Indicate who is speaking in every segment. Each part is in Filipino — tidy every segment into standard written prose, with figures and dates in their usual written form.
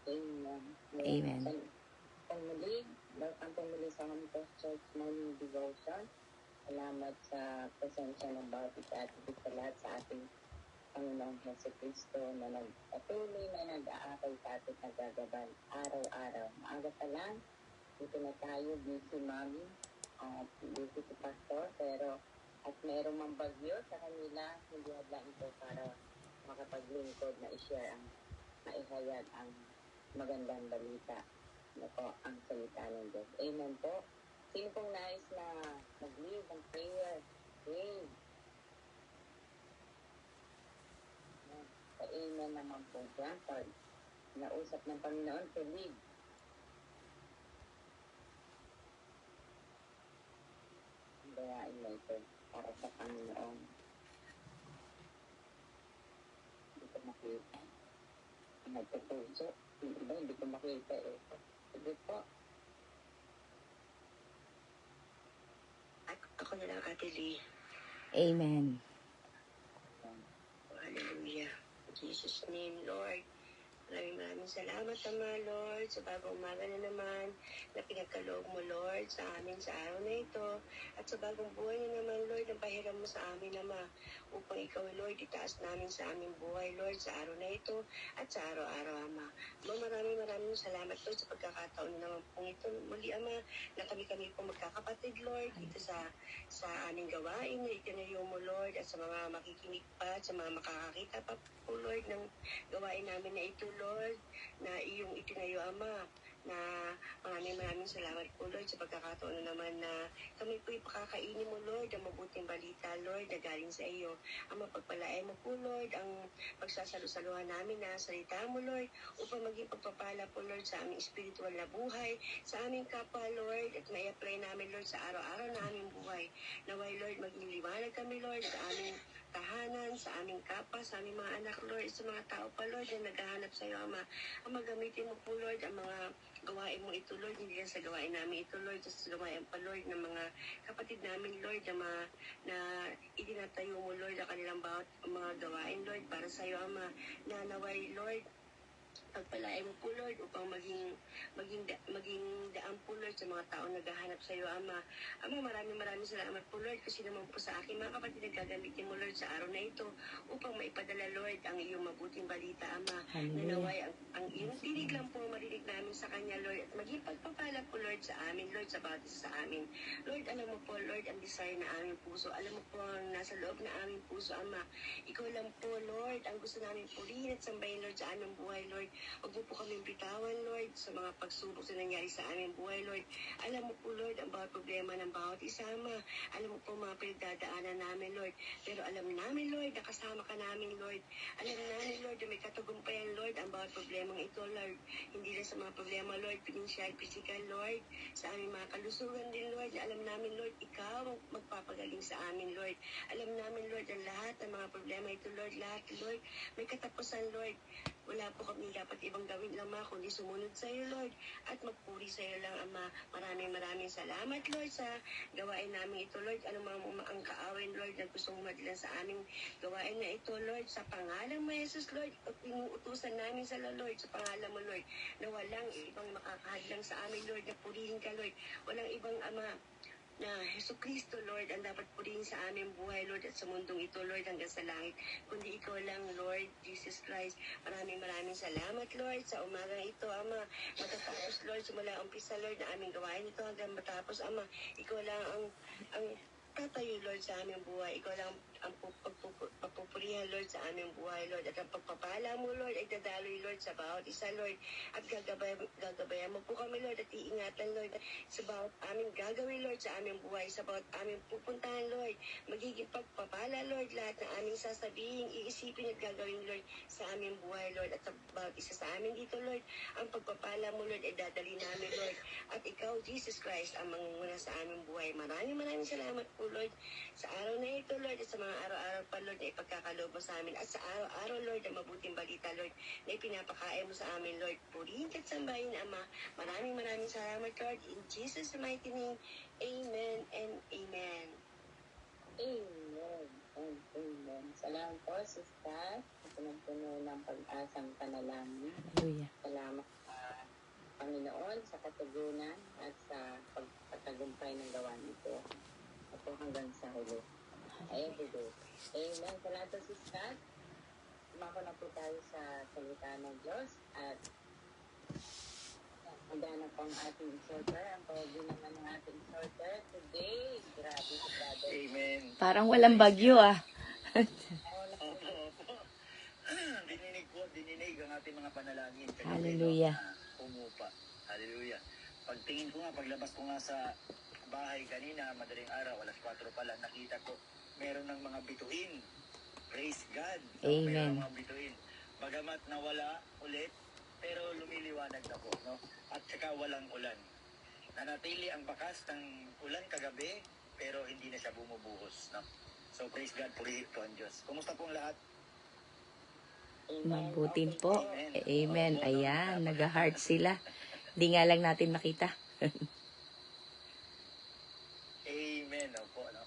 Speaker 1: Amen.
Speaker 2: Amen.
Speaker 1: Welcome pumuli sa Humble Church Morning Devotion. Salamat sa presensya ng bawat isa at sa lahat sa ating Panginoong Hesus Kristo na nagpatuloy na nag-aaral sa ating nagagabal araw-araw. Maaga pa lang, dito na tayo, busy mami, at busy si Pastor, pero at mayroong mang bagyo sa kanila, hindi hadlang ito para makapaglingkod na i-share ang maihayag ang magandang balita. Ako ang salita ng Diyos. Amen po. Sino pong nais na mag-lead ng prayer? Pray. Amen naman po dyan. Pag nausap ng Panginoon, to lead. Gayain mo ito para sa Panginoon. Hindi ko makita. Nagtutuso. Hindi ko makita eh. Sige po.
Speaker 3: Ako na lang, Ate Lee.
Speaker 2: Amen.
Speaker 3: Hallelujah. In Jesus' name, Lord. Maraming salamat, Ama, Lord, sa bagong umaga na naman na pinagkaloob mo, Lord, sa amin sa araw na ito. At sa bagong buhay na naman, Lord, na pahiram mo sa amin, Ama, upang ikaw, Lord, itaas namin sa aming buhay, Lord, sa araw na ito at sa araw-araw, Ama. Maraming salamat, Lord, sa pagkakataon na naman pong ito. Muli, Ama, na kami po magkakapatid, Lord, dito sa aming gawain na itinayo mo, Lord, at sa mga makikinig pa, sa mga makakakita pa po, Lord, ng gawain namin na ito, Lord, na iyong itinayo, Ama, na maraming salamat po, Lord, sa pagkakataon na naman na kami po ipakakainin mo, Lord, ang mabuting balita, Lord, na galing sa iyo. Ang mapagpalain mo po, Lord, ang pagsasalo-saluhan namin na salita mo, Lord, upang maging pagpapala po, Lord, sa aming spiritual na buhay, sa aming kapwa, Lord, at may apply namin, Lord, sa araw-araw na aming buhay. Naway, Lord, maging liwanag kami, Lord, sa aming tahanan, sa aming kapwa, sa aming mga anak, Lord, sa mga tao pa, Lord, na naghahanap sa iyo, Ama. Ang magamitin mo po, Lord, ang mga gawain mo ito, Lord, hindi lang sa gawain namin ito, Lord, sa gawain pa, Lord, ng mga kapatid namin, Lord, na itinatayo mo, Lord, ang kanilang bawat mga gawain, Lord, para sa iyo, Ama, na naway, Lord, pagpalain mo po, Lord, upang maging daan po, Lord, sa mga tao naghahanap sa iyo, Ama. Ama, maraming salamat po, Lord, kasi naman po sa akin, mga kapatid, nagagamitin mo, Lord, sa araw na ito, upang maipadala, Lord, ang iyong mabuting balita, Ama. Nanaway, ang iyong tinig lang po marinig namin sa kanya, Lord, at maging pagpapala po, Lord, sa amin, Lord, sa bawat isa sa amin. Lord, alam mo po, Lord, ang desire na aming puso. Alam mo po ang nasa loob na aming puso, Ama. Ikaw lang po, Lord, ang gusto namin purihin at sambahin, Lord, sa aming buhay, Lord. Huwag mo po kaming bitawan, Lord, sa mga pagsubok na nangyari sa aming buhay, Lord. Alam mo po, Lord, ang bawat problema ng bawat isama. Alam mo po mga pinagdadaanan namin, Lord. Pero alam namin, Lord, na kasama ka namin, Lord. Alam namin, Lord, na may katagumpayan, Lord, ang bawat problemang ito, Lord. Hindi lang sa mga problema, Lord, pinansyal, physical, Lord. Sa aming mga kalusugan din, Lord, na alam namin, Lord, ikaw ang magpapagaling sa amin, Lord. Alam namin, Lord, ang lahat ng mga problema ito, Lord, lahat, Lord, may katapusan, Lord. Wala po kami dapat ibang gawin lang, Ma, kundi sumunod sa iyo, Lord, at magpuri sa iyo lang, Ama. Maraming salamat, Lord, sa gawain namin ito, Lord. Ano mga ang kaawin, Lord, na gusto mong madilan sa aming gawain na ito, Lord. Sa pangalan mo, Jesus, Lord, pinuutusan namin sa Lord, sa pangalan mo, Lord, na walang ibang makakahadlang sa amin, Lord, na purihin ka, Lord. Walang ibang, Ama, na Jesucristo, Lord, ang dapat purihin sa aming buhay, Lord, at sa mundong ito, Lord, hanggang sa langit. Kundi ikaw lang, Lord, Jesus Christ. Maraming salamat, Lord, sa umagang ito, Ama. Matatapos, Lord, simula umpisa, Lord, na aming gawain ito hanggang matapos, Ama. Ikaw lang ang tatayo, Lord, sa aming buhay. Ikaw lang ang pagpupurihan, Lord, sa aming buhay, Lord. At ang pagpapala mo, Lord, ay dadaloy, Lord, sa bawat isa, Lord. At gagabayan mo po kami, Lord, at iingatan, Lord, sa bawat aming gagawin, Lord, sa aming buhay, sa bawat aming pupuntahan, Lord. Magiging pagpapala, Lord, lahat ng aming sasabihin, iisipin at gagawin, Lord, sa aming buhay, Lord. At sa bawat isa sa amin dito, Lord, ang pagpapala mo, Lord, ay dadali namin, Lord. At ikaw, Jesus Christ, ang mangunguna sa aming buhay. Maraming salamat po, Lord, sa araw na ito, Lord, at sa mga araw-araw pa, Lord, na ipagkakaloob mo sa amin. At sa araw-araw, Lord, ang mabuting balita, Lord, na ipinapakain mo sa amin, Lord. Purihin at sambahin, Ama. Maraming salamat, Lord. In Jesus' mighty name, amen and amen.
Speaker 1: Amen and amen. Salamat po, Sister. At puno ng pag-asang panalangin.
Speaker 2: Hallelujah.
Speaker 1: Salamat katugunan at sa pagpatagumpay ng gawain ito. Ako hanggang sa huli. Everyday. Amen. Salamat si Scott. Sumako na po tayo sa salita ng Diyos at magana po ang ating exhorter. Ang pogi naman ng ating exhorter today. Grabe si brother.
Speaker 4: Amen.
Speaker 2: Parang walang bagyo ah.
Speaker 4: Opo. Dininig ang ating mga panalangin. Kagabi,
Speaker 2: Hallelujah.
Speaker 4: Umupa. Hallelujah. Pagtingin ko nga, paglabas ko nga sa bahay kanina, madaling araw, alas 4 pa lang, nakita ko, meron ng mga bituin. Praise God.
Speaker 2: Amen.
Speaker 4: Meron ng mga bituin. Bagamat nawala ulit, pero lumiliwanag na po, no? At saka walang ulan. Nanatili ang bakas ng ulan kagabi, pero hindi na siya bumubuhos, no? So, praise God, purihin po ang Diyos. Kumusta po ang lahat?
Speaker 2: Mabutin po. Amen. Ayan, nag-heart sila. Di nga lang natin makita.
Speaker 4: Amen. Opo, no?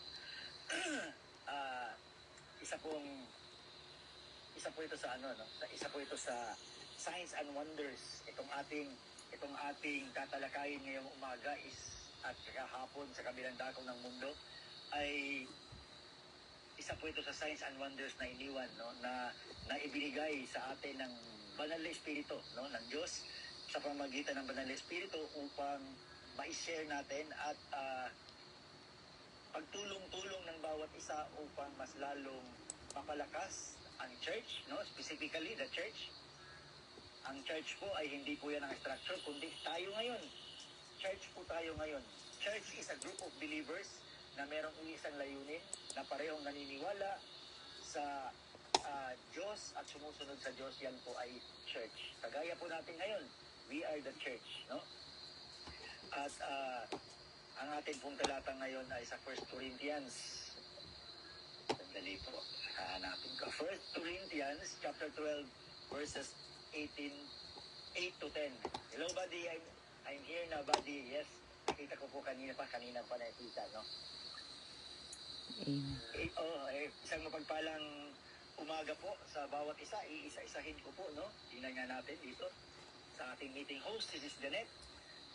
Speaker 4: isa po ito sa ano, no? Isa po ito sa Signs and Wonders. Itong ating tatalakayin ngayong umaga at kahapon sa kabilang dako ng mundo ay isa po ito sa Signs and Wonders na iniwan, no? Na ibinigay sa atin ng Banal na Espiritu, no? Ng Diyos sa pamamagitan ng Banal na Espiritu upang ma-share natin at pagtulong-tulong ng bawat isa upang mas lalong mapalakas ang church, no? Specifically the church. Ang church po ay hindi po yan ang structure, kundi tayo ngayon. Church po tayo ngayon. Church is a group of believers na merong isang layunin, na parehong naniniwala sa Diyos at sumusunod sa Diyos. Yan po ay church. Kagaya po natin ngayon, we are the church, no? At ang ating pong talata ngayon ay sa 1 Corinthians. Sandali po, hahanapin ko. 1 Corinthians chapter 12 verses 8 to 10. Hello buddy, I'm here na buddy. Yes, nakita ko po kanina pa nakita, no?
Speaker 2: Amen.
Speaker 4: Isang mapagpalang umaga po sa bawat isa. Iisa-isahin ko po, no? Tingnan nga natin dito sa ating meeting host, si Sis Janet,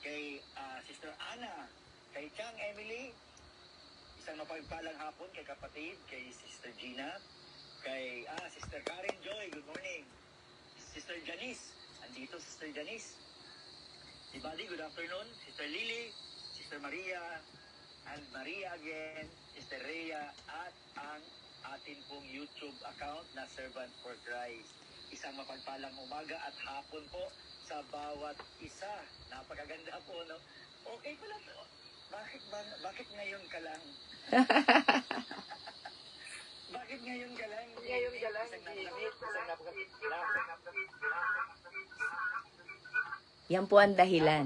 Speaker 4: kay Sister Anna, kay Chang Emily, isang mapagpalang hapon kay kapatid, kay Sister Gina, kay Sister Karen Joy, good morning. Sister Janice, andito Sister Janice. Si Buddy, good afternoon. Sister Lily, Sister Maria, and Maria again, Sister Rhea, at ang atin pong YouTube account na Servant for Christ. Isang mapagpalang umaga at hapon po sa bawat isa. Napakaganda po, no? Okay pala to. Bakit ngayon ka lang? Bakit ngayon ka lang? Ngayon ka lang.
Speaker 2: Yan po ang dahilan.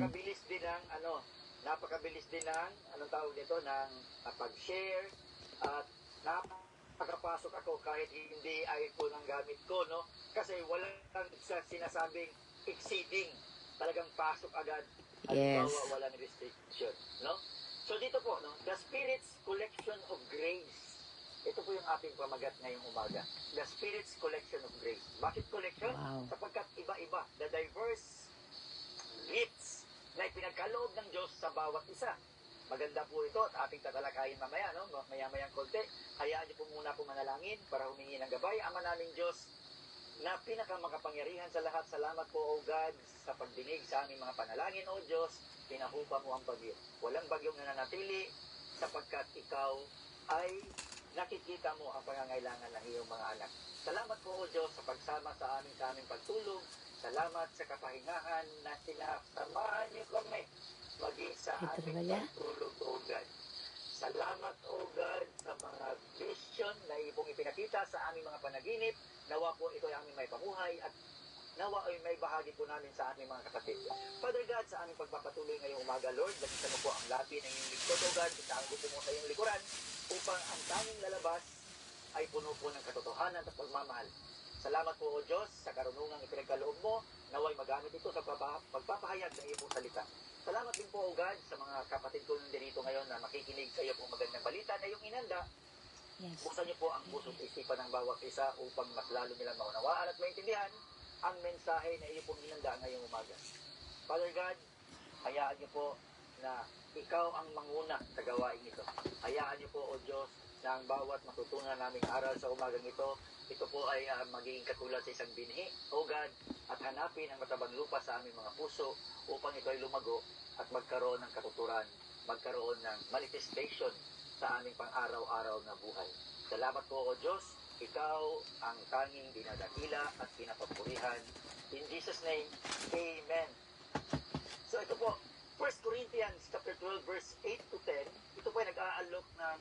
Speaker 4: Napakabilis din ng anong tawag nito, ng pag-share at napakapasok ako kahit hindi iPhone ang gamit ko, no? Kasi walang sa sinasabing exceeding. Talagang pasok agad. At
Speaker 2: Yes.
Speaker 4: walang restriction, no? So dito po, no, the Spirit's collection of grace. Ito po yung ating pamagat ngayong umaga. The Spirit's collection of grace. Bakit collection?
Speaker 2: Wow.
Speaker 4: Sapagkat iba-iba, the diverse gifts na ipinagkaloob ng Diyos sa bawat isa. Maganda po ito at ating tatalakayin mamaya, no? Maya-mayang konti. Hayaan niyo po muna po manalangin para humingi ng gabay. Ama naming Diyos, na pinakamakapangyarihan sa lahat, salamat po, O God, sa pagdinig sa aming mga panalangin, O Diyos. Pinahupa mo ang bagyo. Walang bagyong nananatili sapagkat ikaw ay nakikita mo ang pangangailangan ng iyong mga anak. Salamat po, O Diyos, sa pagsama sa aming pagtulong. Salamat sa kapahingahan na sinasamahan niyo kami maging sa aming pagtulong, O God. Salamat, O God, sa mga vision na ipong ipinakita sa aming mga panaginip. Nawa po ito ay aming may pamuhay at nawa ay may bahagi po namin sa aming mga kapatid. Father God, sa aming pagpapatuloy ngayong umaga, Lord, lagisan mo po ang lapi ng iyong lingkod, O God, itaanggo po mo sa iyong likuran upang ang tanging lalabas ay puno po ng katotohanan at pagmamahal. Salamat po, O Diyos, sa karunungang ipinagkaloob mo, naway magamit ito sa pagpapahayag ng iyong salita. Salamat din po, O God, sa mga kapatid ko nandito ngayon na makikinig sa iyo pong magandang balita na iyong inanda.
Speaker 2: Yes.
Speaker 4: Buksan niyo po ang puso't isipan ng bawat isa upang mas lalo nilang maunawaan at maintindihan ang mensahe na iyo pong inanda ngayong umaga. Father God, hayaan niyo po na ikaw ang manguna sa gawain ito. Hayaan niyo po, O Diyos, na ang bawat matutunan naming aral sa umagang ito po ay magiging katulad sa isang binhi, O God, at hanapin ang matabang lupa sa aming mga puso upang ito ay lumago at magkaroon ng katuturan, magkaroon ng manifestation sa aming pang-araw-araw na buhay. Salamat po, O Diyos, ikaw ang tanging dinadakila at pinapapurihan. In Jesus' name, Amen. So ito po, 1 Corinthians chapter 12, verse 8 to 10, ito po ay nag-aalok ng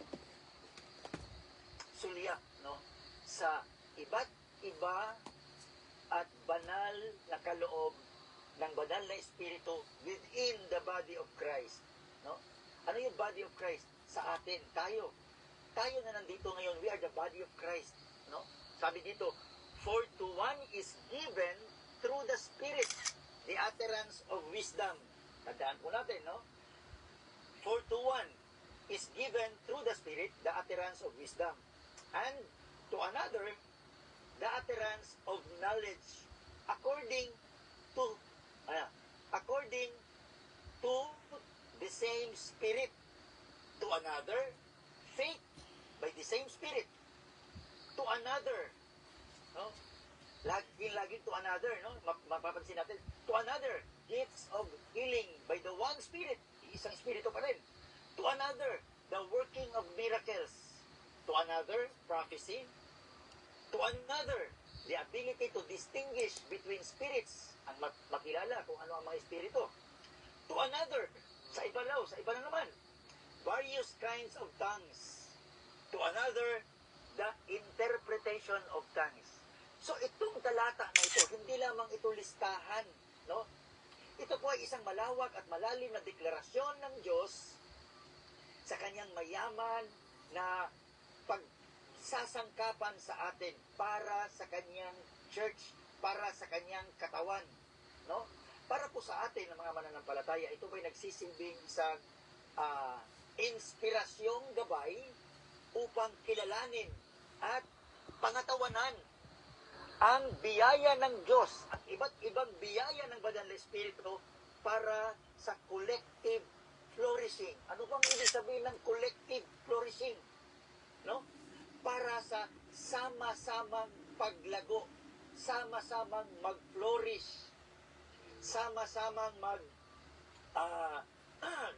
Speaker 4: sulya, no? Sa iba't iba at banal na kaloob ng banal na espiritu within the body of Christ, no? Ano yung body of Christ? Sa atin, tayo na nandito ngayon, we are the body of Christ, no? Sabi dito, for to one is given through the Spirit the utterance of wisdom. Tandaan po natin, no? For to one is given through the Spirit the utterance of wisdom, and to another the utterance of knowledge according to the same Spirit. To another, faith by the same Spirit. To another, no? Laging to another, no? Mapapansin natin. To another, gifts of healing by the one Spirit. Isang Espiritu pa rin. To another, the working of miracles. To another, prophecy. To another, the ability to distinguish between spirits. Ang makilala kung ano ang mga espiritu. To another, sa iba na naman, various kinds of tongues. To another, the interpretation of tongues. So itong talata na ito, hindi lamang ito listahan, no? Ito po ay isang malawak at malalim na deklarasyon ng Diyos sa kanyang mayaman na pagsasangkapan sa atin para sa kanyang church, para sa kanyang katawan, no? Para po sa atin, ng mga mananampalataya, ito po ay nagsisilbing sa inspirasyong gabay upang kilalanin at pangatawanan ang biyaya ng Diyos at iba't ibang biyaya ng Banal na Espiritu para sa collective flourishing. Ano bang ibig sabihin ng collective flourishing? No? Para sa sama-samang paglago, sama-samang mag-flourish, sama-samang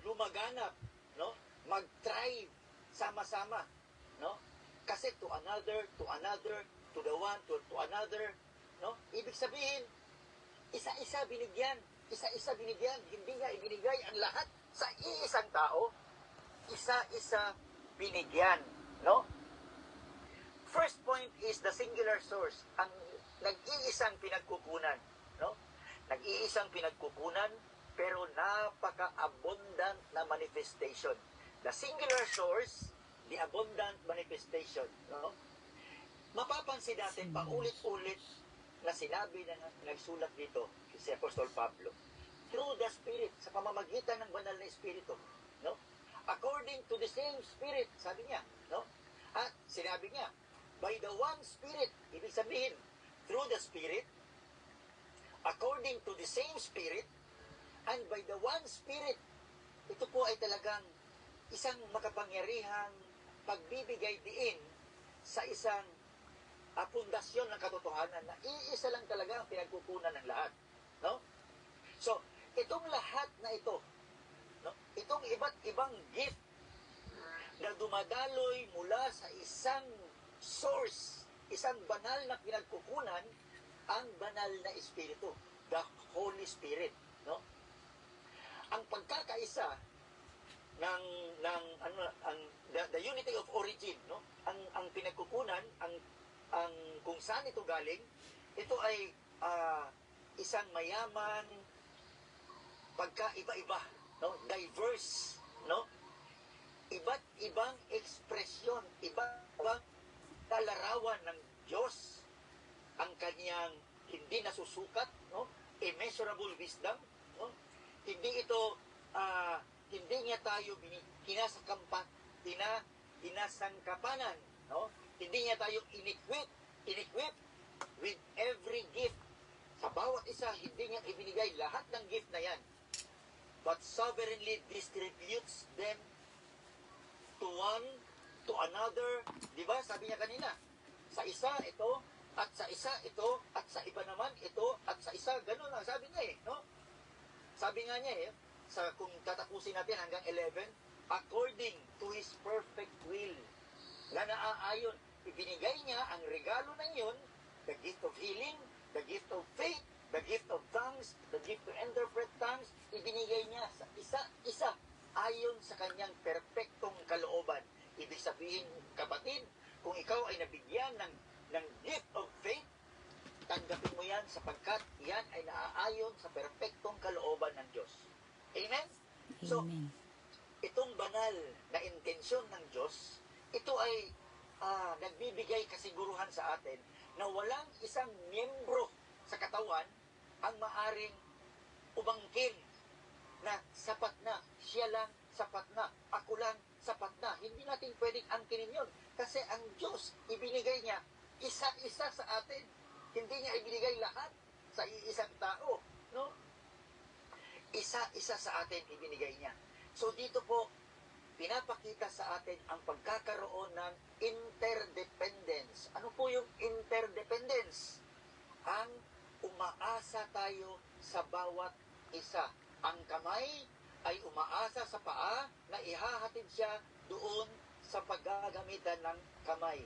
Speaker 4: lumaganap, no? Mag-thrive sama-sama, no? Kasi to another, to the one, to another, no? Ibig sabihin, isa-isa binigyan, hindi nga ibinigay ang lahat sa iisang tao, isa-isa binigyan, no? First point is the singular source, ang nag-iisang pinagkukunan, no? Nag-iisang pinagkukunan, pero napaka-abundant na manifestation. The singular source, the abundant manifestation, no? Mapapansin natin paulit-ulit na sinabi na nagsulat dito si Apostol Pablo, through the Spirit, sa pamamagitan ng banal na Espiritu, no? According to the same Spirit, sabi niya, no? At sinabi niya, by the one Spirit, ibig sabihin, through the Spirit, according to the same Spirit, and by the one Spirit, ito po ay talagang isang makapangyarihang pagbibigay diin sa isang pundasyon ng katotohanan na iisa lang talaga ang pinagkukunan ng lahat, no? So, itong lahat na ito, no? Itong iba't ibang gift na dumadaloy mula sa isang source, isang banal na pinagkukunan, ang banal na Espiritu, the Holy Spirit, no? Ang pagkakaisa ng the unity of origin, no? Ang pinagkukunan, ang kung saan ito galing, ito ay isang mayaman, pagkaiba-iba, no? Diverse, no? Iba't ibang ekspresyon, iba't kalarawan ng Diyos, ang kanyang hindi nasusukat, no? Immeasurable wisdom, no? Hindi ito hindi niya tayo kinasangkapanan, no? Hindi niya tayo inequip with every gift. Sa bawat isa, hindi niya ibinigay lahat ng gift na yan. but sovereignly distributes them to one, to another. Di ba? Sabi niya kanina, sa isa ito, at sa isa ito, at sa iba naman ito, at sa isa, ganun lang. Sabi niya no? Sabi nga niya kung tatapusin natin hanggang 11, according to His perfect will, na naaayon, ibinigay niya ang regalo na yun, the gift of healing, the gift of faith, the gift of tongues, the gift to interpret tongues, ibinigay niya sa isa-isa ayon sa kanyang perpektong kalooban. Ibig sabihin, kapatid, kung ikaw ay nabigyan ng gift of faith, tanggapin mo yan sapagkat yan ay naaayon sa perpektong kalooban ng Diyos. Amen? So,
Speaker 2: Amen.
Speaker 4: itong banal na intensyon ng Diyos, ito ay nagbibigay kasiguruhan sa atin na walang isang miyembro sa katawan ang maaring umangkin na sapat na, siya lang sapat na, ako lang sapat na. Hindi natin pwedeng angkinin yun. Kasi ang Diyos, ibinigay niya isa-isa sa atin. Hindi niya ibinigay lahat sa iisang tao. No? Isa-isa sa atin ibinigay niya. So dito po, pinapakita sa atin ang pagkakaroon ng interdependence. Ano po yung interdependence? Ang umaasa tayo sa bawat isa. Ang kamay ay umaasa sa paa na ihahatid siya doon sa paggagamitan ng kamay.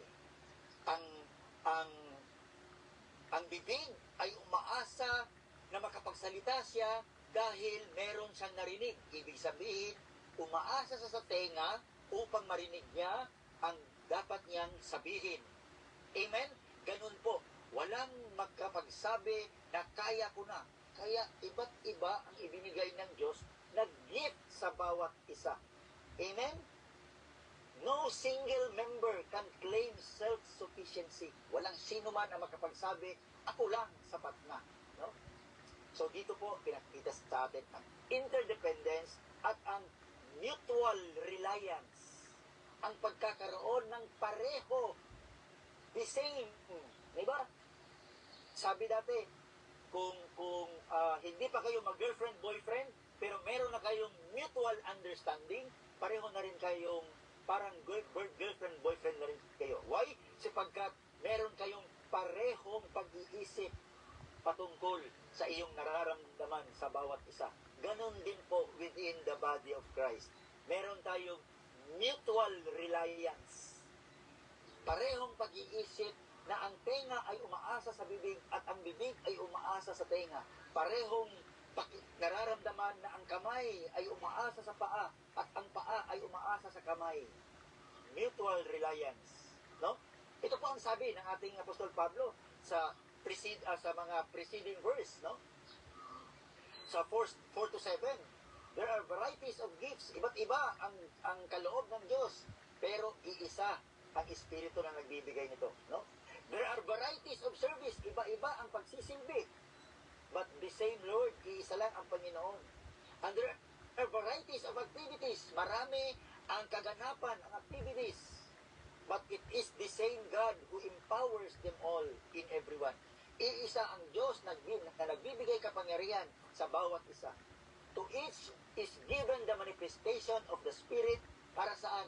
Speaker 4: Ang bibig ay umaasa na makapagsalita siya dahil meron siyang narinig. Ibig sabihin, umaasa sa tenga upang marinig niya ang dapat niyang sabihin. Amen? Ganun po. Walang magkapagsabi na kaya ko na. Kaya iba't iba ang ibinigay ng Diyos na gift sa bawat isa. Amen? No single member can claim self-sufficiency. Walang sino man ang makapagsabi, ako lang, sapat na. No? So dito po, pinakita sa atin ang interdependence at ang mutual reliance. Ang pagkakaroon ng pareho, the same. Diba? Sabi dati, kung hindi pa kayo mag-girlfriend, boyfriend, pero meron na kayong mutual understanding, pareho na rin kayong parang girlfriend, boyfriend na rin kayo. Why? Sapagkat meron kayong parehong pag-iisip patungkol sa iyong nararamdaman sa bawat isa. Ganon din po within the body of Christ. Meron tayong mutual reliance. Parehong pag-iisip na ang tenga ay umaasa sa bibig at ang bibig ay umaasa sa tenga. Parehong nararamdaman na ang kamay ay umaasa sa paa at ang paa ay umaasa sa kamay. Mutual reliance. No? Ito po ang sabi ng ating Apostol Pablo sa mga preceding verse. No? Sa 4 to 7, there are varieties of gifts. Iba't iba ang kaloob ng Diyos. Pero iisa ang Espiritu na nagbibigay nito. No? There are varieties of service. Iba-iba ang pagsisilbi. But the same Lord, iisa lang ang Panginoon. And there are varieties of activities. Marami ang kaganapan, ang activities. But it is the same God who empowers them all in everyone. Iisa ang Diyos na nagbibigay kapangyarihan sa bawat isa. To each is given the manifestation of the Spirit. Para saan?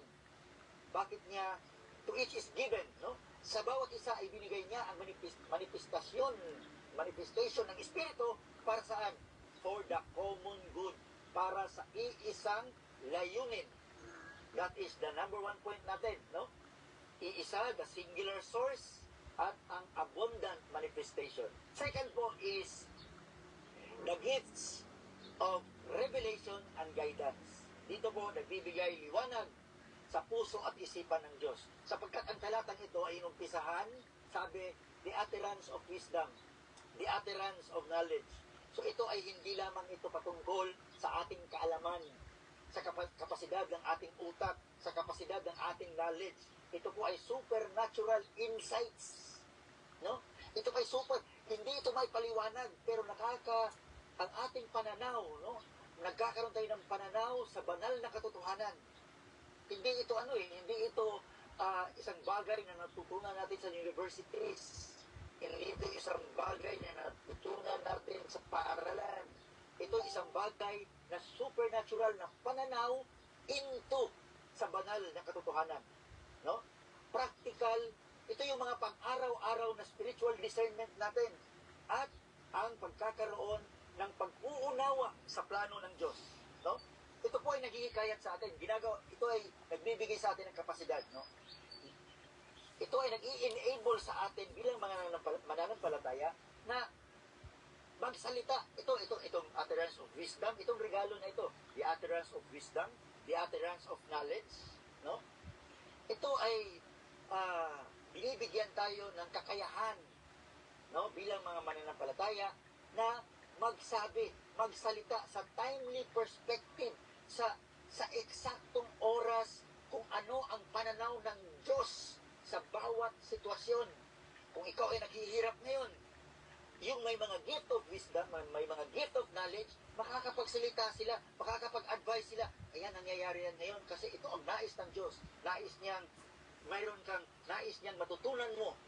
Speaker 4: Bakit niya? To each is given, no? Sa bawat isa ay binigay niya ang manifestation ng Espiritu. Para saan? For the common good. Para sa iisang layunin. That is the number one point natin, no? Iisa, the singular source, at ang abundant manifestation. Second po is the gifts of revelation and guidance. Dito po nagbibigay liwanag sa puso at isipan ng Diyos. Sapagkat ang talatang ito ay inumpisahan, sabi, the utterance of wisdom, the utterance of knowledge. So ito ay hindi lamang ito patungkol sa ating kaalaman, sa kapasidad ng ating utak, sa kapasidad ng ating knowledge. Ito po ay supernatural insights. No? Ito ay hindi ito may paliwanag, pero ang ating pananaw, no? Nagkakaroon tayo ng pananaw sa banal na katotohanan. Hindi ito hindi ito isang bagay na natutunan natin sa universities. Hindi ito isang bagay na natutunan natin sa paaralan. Ito isang isang bagay na supernatural na pananaw into sa banal na katotohanan. No? Practical, ito yung mga pang-araw-araw na spiritual discernment natin at ang pagkakaroon ng pag-uunawa sa plano ng Diyos. No? Ito po ay naghihikayat sa atin. Ito ay nagbibigay sa atin ng kapasidad. No? Ito ay nag-i-enable sa atin bilang mga mananampalataya na magsalita. Itong utterance of wisdom, itong regalo na ito, the utterance of wisdom, the utterance of knowledge, no? Ito ay binibigyan tayo ng kakayahan, no, bilang mga mananampalataya na magsabi, magsalita sa timely perspective, sa eksaktong oras kung ano ang pananaw ng Diyos sa bawat sitwasyon. Kung ikaw ay naghihirap ngayon, yung may mga gift of wisdom, may mga gift of knowledge, makakapagsalita sila, makakapag-advise sila. Ayan, nangyayari yan ngayon kasi ito ang nais ng Diyos. Nais niyang matutunan mo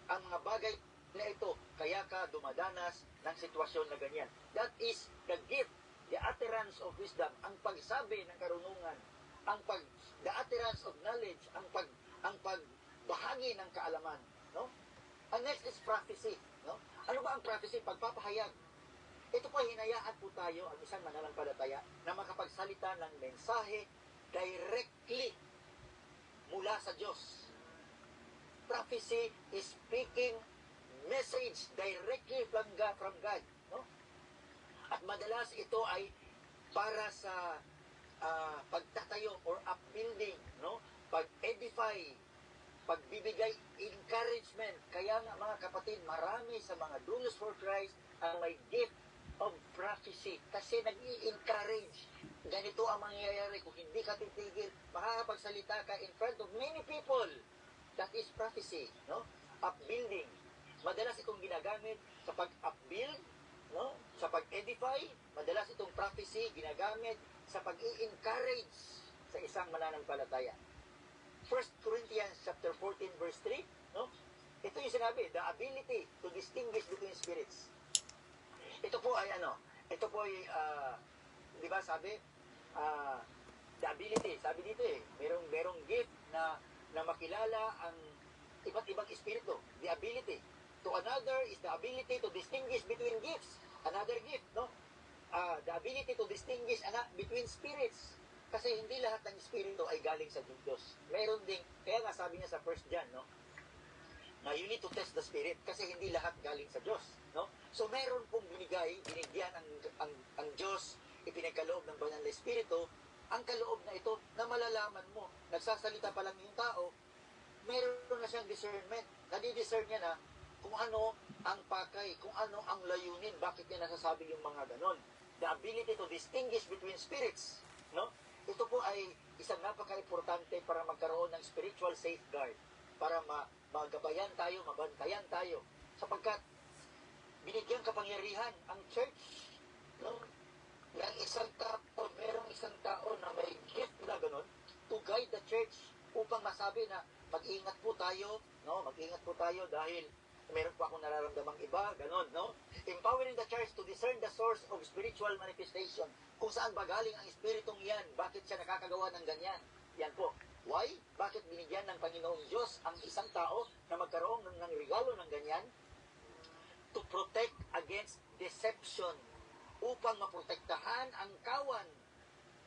Speaker 4: ang mga bagay na ito, kaya ka dumadanas ng sitwasyon na ganyan. That is the gift, the utterance of wisdom, ang pagsabi ng karunungan, the utterance of knowledge, ang pagbahagi ng kaalaman. No? And next is prophecy. No? Ano ba ang prophecy? Pagpapahayag. Ito po, hinayaan po tayo, ang isang mananampalataya, na makapagsalita ng mensahe directly mula sa Diyos. Prophecy is speaking message directly from God. No? At madalas ito ay para sa pagtatayo or upbuilding, no? Pag-edify, pagbibigay encouragement. Kaya nga mga kapatid, marami sa mga Doulos for Christ ang may gift of prophecy kasi nag-i-encourage. Ganito ang mangyayari kung hindi ka titigil, makakapagsalita ka in front of many people. That is prophecy, no? Upbuilding. Madalas itong ginagamit sa pag-upbuild, no? Sa pag-edify. Madalas itong prophecy ginagamit sa pag-i-encourage sa isang mananampalataya. 1 Corinthians chapter 14 verse 3, no? Ito yung sinabi, the ability to distinguish between spirits. Ito po ay di ba sabi, the ability, sabi dito merong gift na makilala ang iba't ibang espiritu. The ability. To another is the ability to distinguish between gifts. Another gift, no? The ability to distinguish between spirits. Kasi hindi lahat ng espiritu ay galing sa Diyos. Meron ding, kaya nga sabi niya sa 1 John, no? Na you need to test the spirit kasi hindi lahat galing sa Diyos, no? So meron pong binigyan ang Diyos, ipinagkaloob ng banal na espiritu, ang kaloob na ito na malalaman mo, nagsasalita pa lang yung tao, meron na siyang discernment, nadi-discern niya na kung ano ang pakay, kung ano ang layunin, bakit niya nasasabi yung mga ganon. The ability to distinguish between spirits, no? Ito po ay isang napaka-importante para magkaroon ng spiritual safeguard, para magabayan tayo, mabantayan tayo, sapagkat binigyan kapangyarihan ang church, no? Ng isang tao, merong isang tao na may gift na ganon, to guide the church upang masabi na mag-ingat po tayo, no? Mag-ingat po tayo dahil meron po akong nararamdamang iba, ganon, no? Empowering the church to discern the source of spiritual manifestation. Kung saan ba galing ang espiritong yan, bakit siya nakakagawa ng ganyan. Yan po. Why? Bakit binigyan ng Panginoong Diyos ang isang tao na magkaroon ng regalo ng ganyan? To protect against deception. Upang maprotektahan ang kawan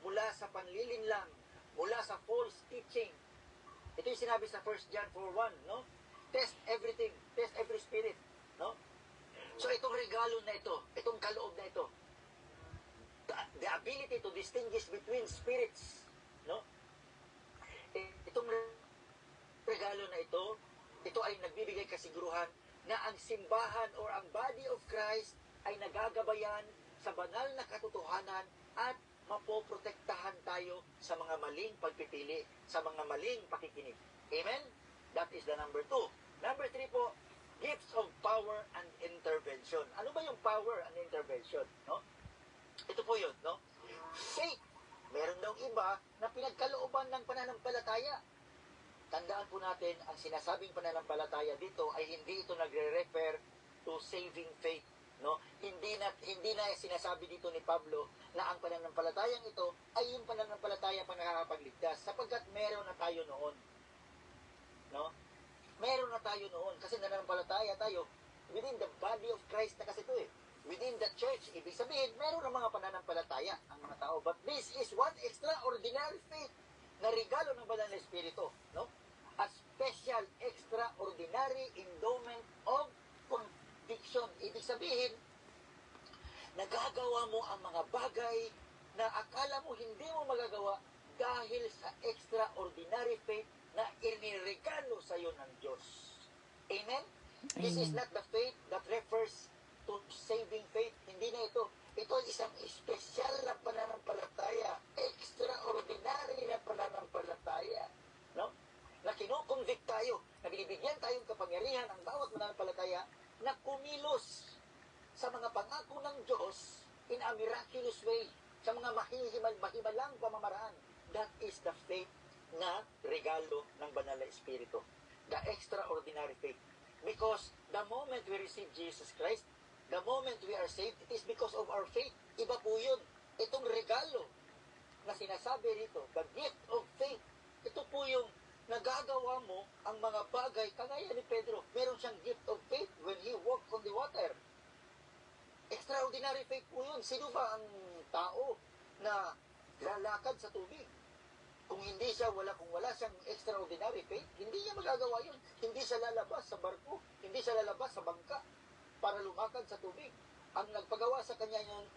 Speaker 4: mula sa panlilinlang, mula sa false teaching. Ito yung sinabi sa 1 John 4:1, no? Test everything, test every spirit, no? So itong regalo na ito, itong kaloob na ito, the ability to distinguish between spirits, no? Itong regalo na ito ay nagbibigay kasiguruhan na ang simbahan or ang body of Christ ay nagagabayan sa banal na katotohanan at mapoprotektahan tayo sa mga maling pagpipili, sa mga maling pakikinig. Amen? That is the number 2. Number 3 po, gifts of power and intervention. Ano ba yung power and intervention? No? Ito po yun, no? Faith. Meron daw iba na pinagkalooban ng pananampalataya. Tandaan po natin, ang sinasabing pananampalataya dito ay hindi ito nagre-refer to saving faith. No? Hindi na sinasabi dito ni Pablo na ang pananampalatayang ito ay yung pananampalataya pang nakakapagligtas, sapagkat meron na tayo noon. No? Meron na tayo noon kasi nananampalataya tayo within the body of Christ na kasi ito eh. Within the church, ibig sabihin, meron na mga pananampalataya ang mga tao. But this is one extraordinary faith na regalo ng Banal na Espiritu. No? A special, extraordinary endowment of conviction. Ibig sabihin, nagagawa mo ang mga bagay na akala mo hindi mo magagawa dahil sa extraordinary faith na iniregalo sa iyo ng Diyos. Amen? This is not the faith that refers to saving faith. Hindi na ito. Ito ay isang espesyal na pananampalataya. Extraordinary na pananampalataya. No? Na kinukonvict tayo, na binibigyan tayong kapangyarihan ang bawat mananampalataya na kumilos sa mga pangako ng Diyos in a miraculous way, sa mga mahimalang pamamaraan. That is the faith na regalo ng Banal na Espiritu. The extraordinary faith. Because the moment we receive Jesus Christ, the moment we are saved, it is because of our faith. Iba po yun. Itong regalo na sinasabi rito, the gift of faith, ito po yung nagagawa mo ang mga bagay, kagaya ni Pedro, meron siyang gift of faith when he walked on the water. Extraordinary faith po yun. Sino ba ang tao na lalakad sa tubig? Kung wala siyang extraordinary faith, hindi niya magagawa yun. Hindi siya lalabas sa barko, hindi siya lalabas sa bangka para lumakad sa tubig. Ang nagpagawa sa kanya yun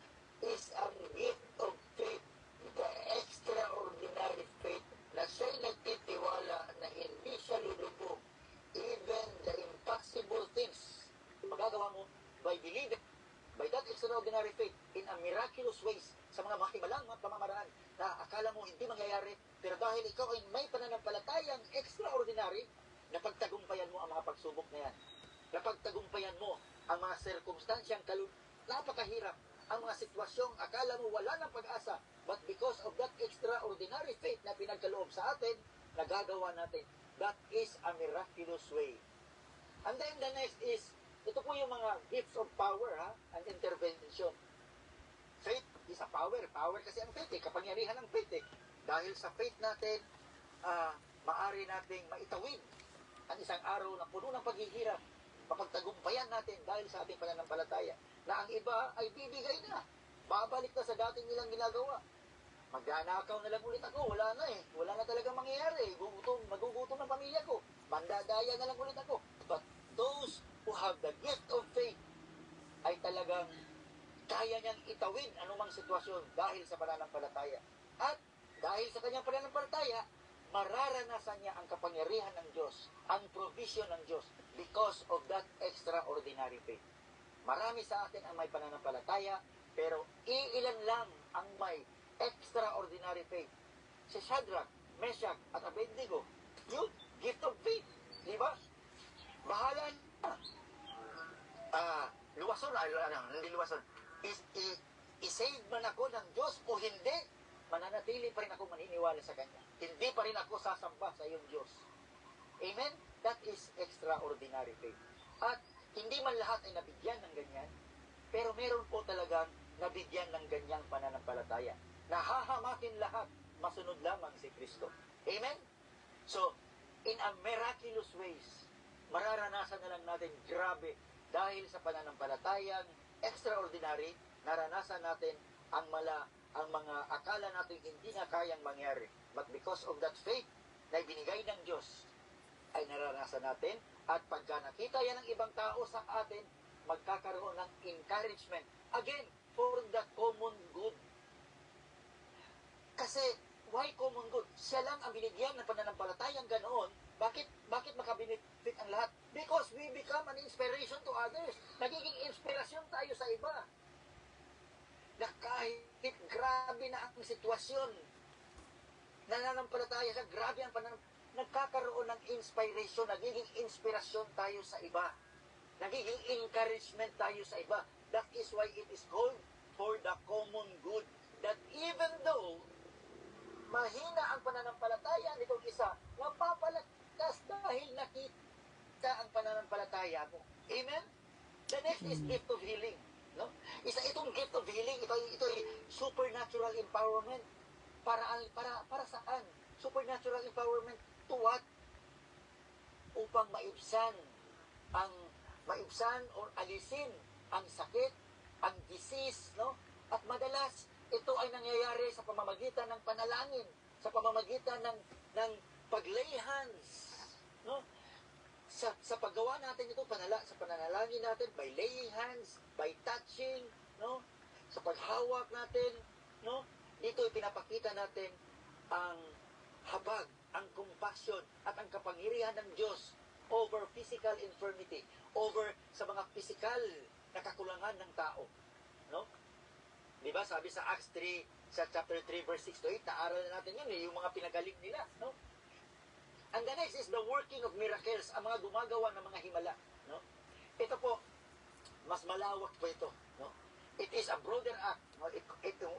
Speaker 4: is ang gift of faith, the extraordinary faith, na siya'y nagtitiwala na hindi siya lulubog. Even the impossible things, magagawa mo by believing, by that extraordinary faith, in a miraculous ways, sa mga makibalang pamamaraan na akala mo hindi mangyayari, pero dahil ikaw ay may pananampalatayang extraordinary, napagtagumpayan mo ang mga pagsubok na yan. Napagtagumpayan mo ang mga sirkumstansyang napakahirap, ang mga sitwasyong akala mo wala ng pag-asa, but because of that extraordinary faith na pinagkaloob sa atin, nagagawa natin. That is a miraculous way. And then the next is, ito po yung mga gifts of power, and intervention. Faith is a power. Power kasi ang faith, kapangyarihan ng faith. Dahil sa faith natin, maari nating maitawid ang isang araw na puno ng paghihirap. Mapagtagumpayan natin dahil sa ating pananampalataya. Na ang iba ay bibigay na. Babalik na sa dating nilang ginagawa. Magnanakaw na lang ulit ako. Wala na eh. Wala na talagang mangyayari. Magugutom ng pamilya ko. Mandadaya na lang ulit ako. But those who have the gift of faith ay talagang kaya niyang itawid anumang sitwasyon dahil sa pananampalataya. At dahil sa kanyang pananampalataya, mararanasan niya ang kapangyarihan ng Diyos, ang provision ng Diyos, because of that extraordinary faith. Marami sa atin ang may pananampalataya, pero iilan lang ang may extraordinary faith. Si Shadrach, Meshach, at Abednego, yun, gift of faith. Di ba? Bahala na. Luwason, hindi luwason. I-save man ako ng Diyos o hindi, mananatili pa rin ako maniniwala sa Kanya. Hindi pa rin ako sasamba sa iyong Diyos. Amen? That is extraordinary faith. At hindi man lahat ay nabigyan ng ganyan, pero meron po talagang nabigyan ng ganyang pananampalataya. Nahahamakin lahat, masunod lamang si Kristo. Amen? So, in a miraculous ways, mararanasan na lang natin grabe dahil sa pananampalatayang extraordinary, naranasan natin ang mga akala natin hindi na kayang mangyari. But because of that faith na ibinigay ng Diyos, ay naranasan natin. At pagka nakita yan ng ibang tao sa atin, magkakaroon ng encouragement. Again, for the common good. Kasi, why common good? Siya lang ang binigyan ng pananampalatayang ganoon. Bakit makabenefit ang lahat? Because we become an inspiration to others. Nagiging inspirasyon tayo sa iba. Na kahit grabe na ang sitwasyon, nananampalataya siya, grabe ang nagkakaroon ng inspiration, nagiging inspirasyon tayo sa iba. Nagiging encouragement tayo sa iba. That is why it is called for the common good. That even though mahina ang pananampalataya nitong isa, napapalakas dahil nakita ang pananampalataya mo. Amen? The next is gift of healing. hiling, ito ay supernatural empowerment. Para saan? Supernatural empowerment to what? Upang maibsan or alisin ang sakit, ang disease, no? At madalas, ito ay nangyayari sa pamamagitan ng panalangin, sa pamamagitan ng paglay hands, no? Sa paggawa natin ito, sa pananalangin natin, by laying hands, by touching, no? Sa paghawak natin, no? Dito ipinapakita natin ang habag, ang compassion, at ang kapangyarihan ng Diyos over physical infirmity, over sa mga physical na kakulangan ng tao. No? Di ba? Sabi sa Acts 3, sa chapter 3, verse 6 to 8, naaral na natin yun, yung mga pinagaling nila. No? And the next is the working of miracles, ang mga gumagawa ng mga himala. No? Ito po, mas malawak po ito. No? It is a broader act. No?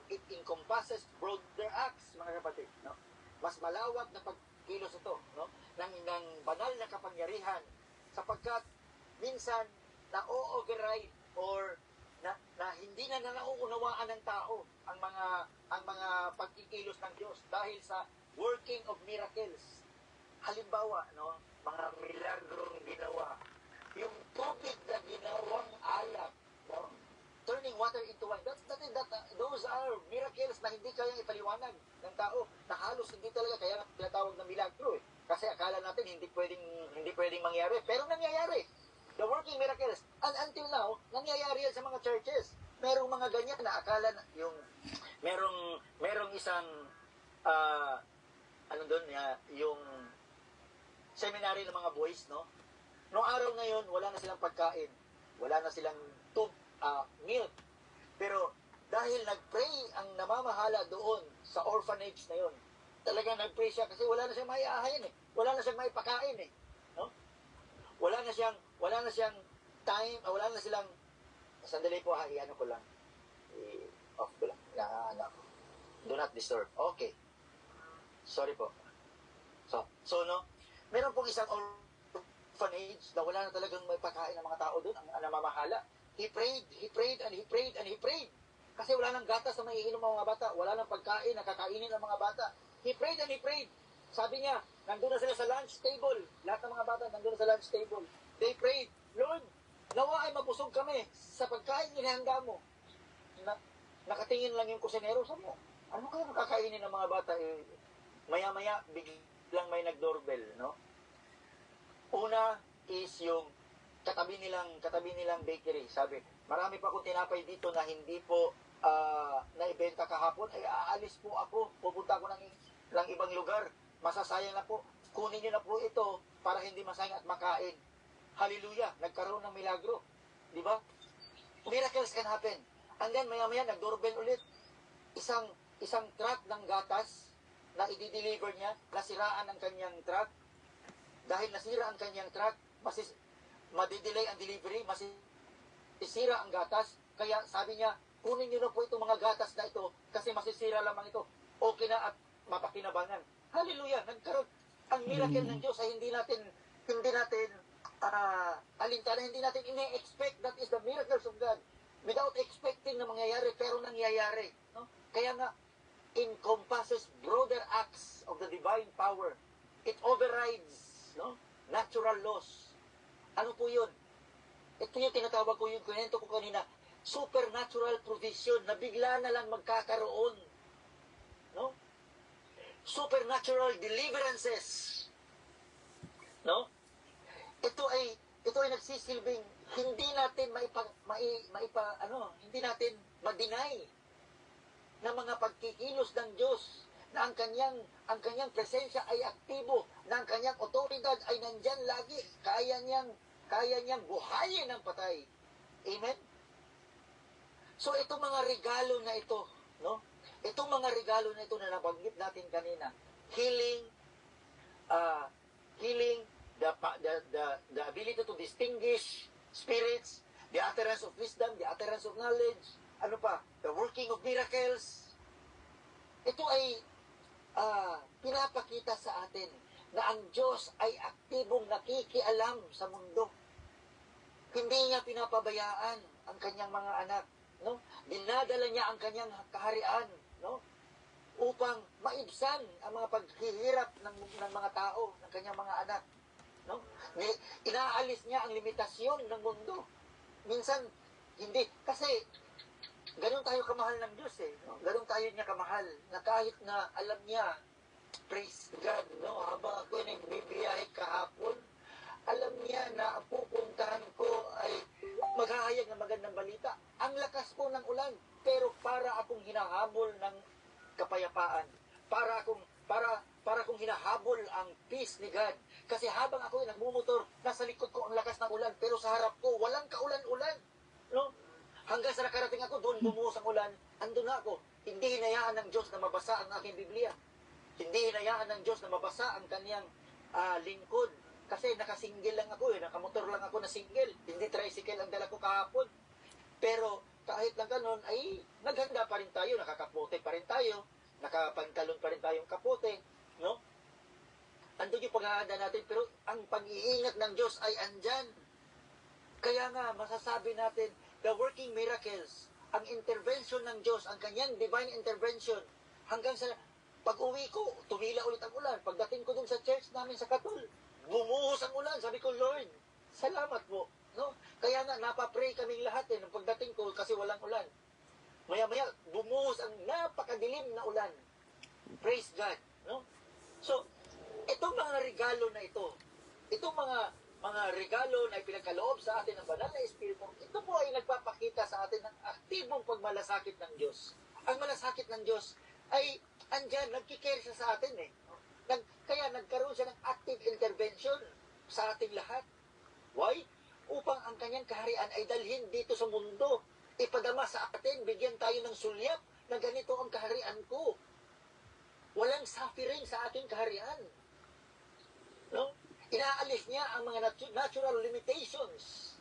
Speaker 4: It encompasses broader acts, mga kapatid. No? Mas malawak na pagkilos ito, no? ng banal na kapangyarihan, sapagkat minsan na-override or na hindi na nauunawaan ng tao ang mga pagkikilos ng Diyos dahil sa working of miracles. Halimbawa, no, mga milagrong ginawa, yung tubig na ginawang alak, no, turning water into wine. Those are miracles na hindi kayang ipaliwanag ng tao, na halos hindi talaga kaya tinatawag na milagro eh. Kasi akala natin hindi pwedeng mangyari, pero nangyayari. The working miracles. And until now, nangyayari yan sa mga churches. Merong mga ganyan na akala na merong isang yung seminary ng mga boys, no? Noong araw na yun, wala na silang pagkain. Wala na silang milk. Pero dahil nag-pray ang namamahala doon sa orphanage na yun, talaga nag-pray siya kasi wala na siyang maiahayin eh. Wala na siyang maipakain eh. No? Wala na siyang time, wala na silang, sandali po ha, i-ano ko lang. Off ko lang. Do not disturb. Okay. Sorry po. So no, meron pong isang orphanage na wala na talagang may pakain ng mga tao doon, ang namamahala. He prayed, and he prayed. Kasi wala nang gatas na maiinom ng mga bata. Wala nang pagkain na kakainin ng mga bata. He prayed and he prayed. Sabi niya, nandun na sila sa lunch table. Lahat ng mga bata nandun na sa lunch table. They prayed, Lord, nawa ay mabusog kami sa pagkain inihanda mo. Nakatingin lang yung kusinero. Sabi mo, ano kaya makakainin ng mga bata? Maya-maya, biglang may nag-doorbell, no? Una is yung katabi nilang bakery. Sabi, marami pa akong tinapay dito na hindi po naibenta kahapon. Ay, aalis po ako. Pupunta ako ng ibang lugar. Masasayang na po. Kunin niyo na po ito para hindi masayang at makain. Hallelujah. Nagkaroon ng milagro. Di ba? Miracles can happen. And then, maya-maya, nag-doorbell ulit. Isang truck ng gatas na i-deliver niya, nasiraan ang kanyang truck. Dahil nasira ang kanyang truck, madidelay ang delivery, masisira ang gatas. Kaya sabi niya, kunin niyo na po itong mga gatas na ito kasi masisira lamang ito. Okay na at mapakinabangan. Hallelujah! Nagkaroon. Ang miracle ng Diyos ay hindi natin alintana, hindi natin ine-expect. That is the miracles of God. Without expecting na mangyayari, pero nangyayari. No? Kaya nga, encompasses broader acts of the divine power. It overrides, no, natural laws. Ano po yun? Ito yung tinatawag ko, yung kwento ko kanina, supernatural provision na bigla na lang magkakaroon. No? Supernatural deliverances. No? Ito ay nagsisilbing hindi natin hindi natin ma-deny na mga pagkikilos ng Diyos, na ang kanyang presensya ay aktibo, na ang kanyang otoridad ay nandyan lagi, kaya niyang buhayin ang patay. Amen? So itong mga regalo na ito, no? Itong mga regalo na ito na nabanggit natin kanina, healing, the ability to distinguish spirits, the utterance of wisdom, the utterance of knowledge, ano pa, the working of miracles. Ito ay pinapakita sa atin na ang Diyos ay aktibong nakikialam sa mundo. Hindi niya pinapabayaan ang kanyang mga anak no? Dinadala niya ang kanyang kaharian, no? Upang maibsan ang mga paghihirap ng mga tao, ng kanyang mga anak, no? Inaalis niya ang limitasyon ng mundo. Minsan, hindi. Kasi, ganun tayo kamahal ng Diyos eh. No? Ganun tayo niya kamahal. Na kahit na alam niya, praise God, no? Habang ako nagbibiyahe kahapon, alam niya na ang pupuntahan ko ay maghahayag ng magandang balita. Ang lakas po ng ulan, pero para akong hinahabol ng kapayapaan. Para akong hinahabol ang peace ni God. Kasi habang ako nagmumotor, nasa likod ko ang lakas ng ulan, pero sa harap ko, walang kaulan-ulan. No? Hanggang sa nakarating ako, doon bumuhos ang ulan, andun na ako. Hindi hinayaan ng Diyos na mabasa ang aking Biblia. Hindi hinayaan ng Diyos na mabasa ang kanyang lingkod. Kasi nakasingle lang ako nakamotor lang ako na single. Hindi tricycle ang dala ko kahapon. Pero kahit lang ganun, ay naghanda pa rin tayo, nakakapote pa rin tayo, nakapantalon pa rin tayong kapote, no? Andun yung paghahanda natin, pero ang pag-iingat ng Diyos ay andyan. Kaya nga, masasabi natin, the working miracles, ang intervention ng Diyos, ang kanyang divine intervention, hanggang sa pag-uwi ko, tumila ulit ang ulan. Pagdating ko dun sa church namin sa Katol, bumuhos ang ulan. Sabi ko, Lord, salamat po. No? Kaya nga, napapray kaming lahat nung pagdating ko kasi walang ulan. Maya-maya, bumuhos ang napakadilim na ulan. Praise God. No? So, itong mga regalo na ito, itong mga regalo na ipinagkaloob sa atin ng banal na Espiritu, ito po ay nagpapakita sa atin ng aktibong pagmalasakit ng Diyos. Ang malasakit ng Diyos ay andyan, nagkikare siya sa atin eh. Kaya nagkaroon siya ng active intervention sa ating lahat. Why? Upang ang kanyang kaharian ay dalhin dito sa mundo. Ipadama sa atin, bigyan tayo ng sulyap na ganito ang kaharian ko. Walang suffering sa ating kaharian. No? Inaalis niya ang mga natural limitations.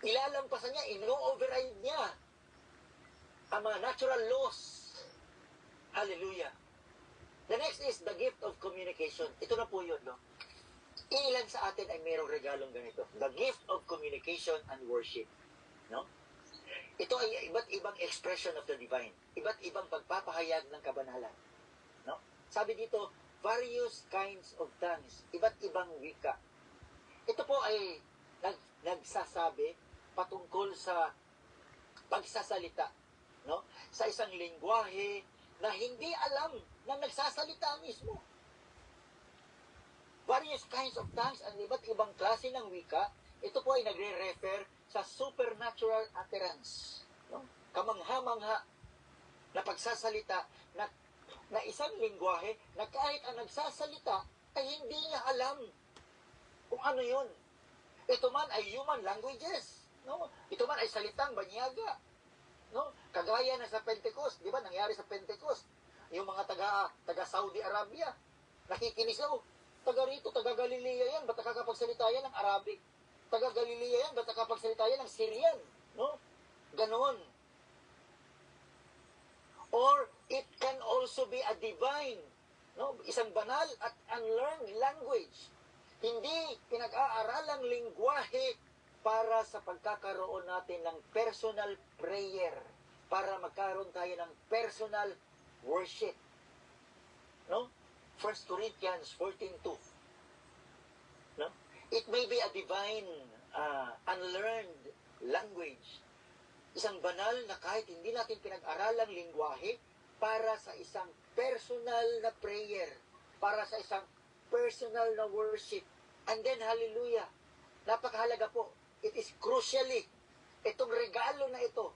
Speaker 4: Ilalampasan niya, ino-override niya ang mga natural laws. Hallelujah. The next is the gift of communication. Ito na po yun, no? Ilan sa atin ay mayroong regalong ganito. The gift of communication and worship. No? Ito ay iba't ibang expression of the divine. Iba't ibang pagpapahayag ng kabanalan. No? Sabi dito, various kinds of tongues. Iba't ibang wika. Ito po ay nagsasabi patungkol sa pagsasalita. No? Sa isang lingwahe na hindi alam na nagsasalita mismo. Various kinds of tongues, ang iba't ibang klase ng wika, ito po ay nagre-refer sa supernatural utterance. No? Kamangha-mangha na pagsasalita na isang lingwahe na kahit ang nagsasalita ay hindi niya alam kung ano yun. Ito man ay human languages. No? Ito man ay salitang banyaga. No? Kagaya na sa Pentecost, di ba? Nangyari sa Pentecost. Yung mga taga Saudi Arabia, nakikinisaw. Taga rito, taga Galilea yan, ba't nakakapagsalita yan ng Arabic? Taga Galilea yan, ba't nakakapagsalita yan ng Syrian? No? Ganon. Or, it can also be a divine, no? Isang banal at unlearned language. Hindi pinag-aaralang lingwahe para sa pagkakaroon natin ng personal prayer, para magkaroon tayo ng personal worship. No? 1 Corinthians 14:2. No? It may be a divine, unlearned language. Isang banal na kahit hindi natin pinag-aralang lingwahe para sa isang personal na prayer, para sa isang personal na worship. And then, hallelujah, napakahalaga po. It is crucially, itong regalo na ito,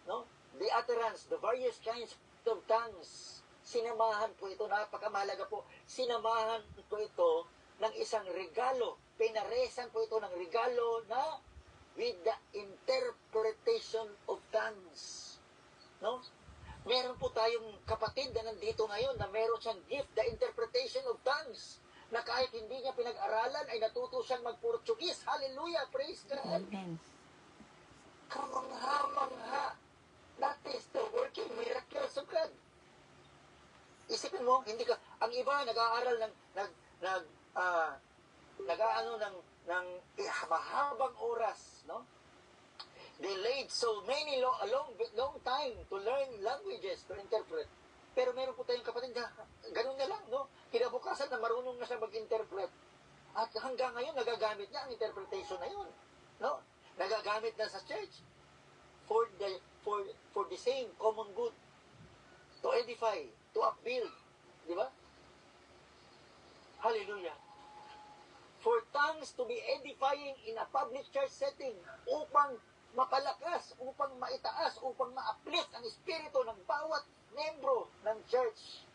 Speaker 4: no? The utterance, the various kinds of tongues, sinamahan po ito, napakamahalaga po, sinamahan po ito ng isang regalo. Pinaresan po ito ng regalo na with the interpretation of tongues. No? Meron po tayong kapatid na nandito ngayon na meron siyang gift, the interpretation of tongues, na kahit hindi niya pinag-aralan ay natuto siyang mag-Portuguese. Hallelujah! Praise God!
Speaker 2: Amen.
Speaker 4: Kamangha-mangha. That is the working miracles of God. Isipin mo, hindi ka, ang iba nag-aaral ng mahabang oras, no? delayed so many long time to learn languages, to interpret. Pero meron po tayong kapatid na ganun na lang, no? Kinabukasan na marunong na siya mag-interpret. At hanggang ngayon, nagagamit niya ang interpretation na yun. No? Nagagamit na sa church for the same common good, to edify, to upbuild. Di ba? Hallelujah. For tongues to be edifying in a public church setting upang mapalakas, upang maitaas, upang ma-uplift ang espiritu ng bawat membro ng church.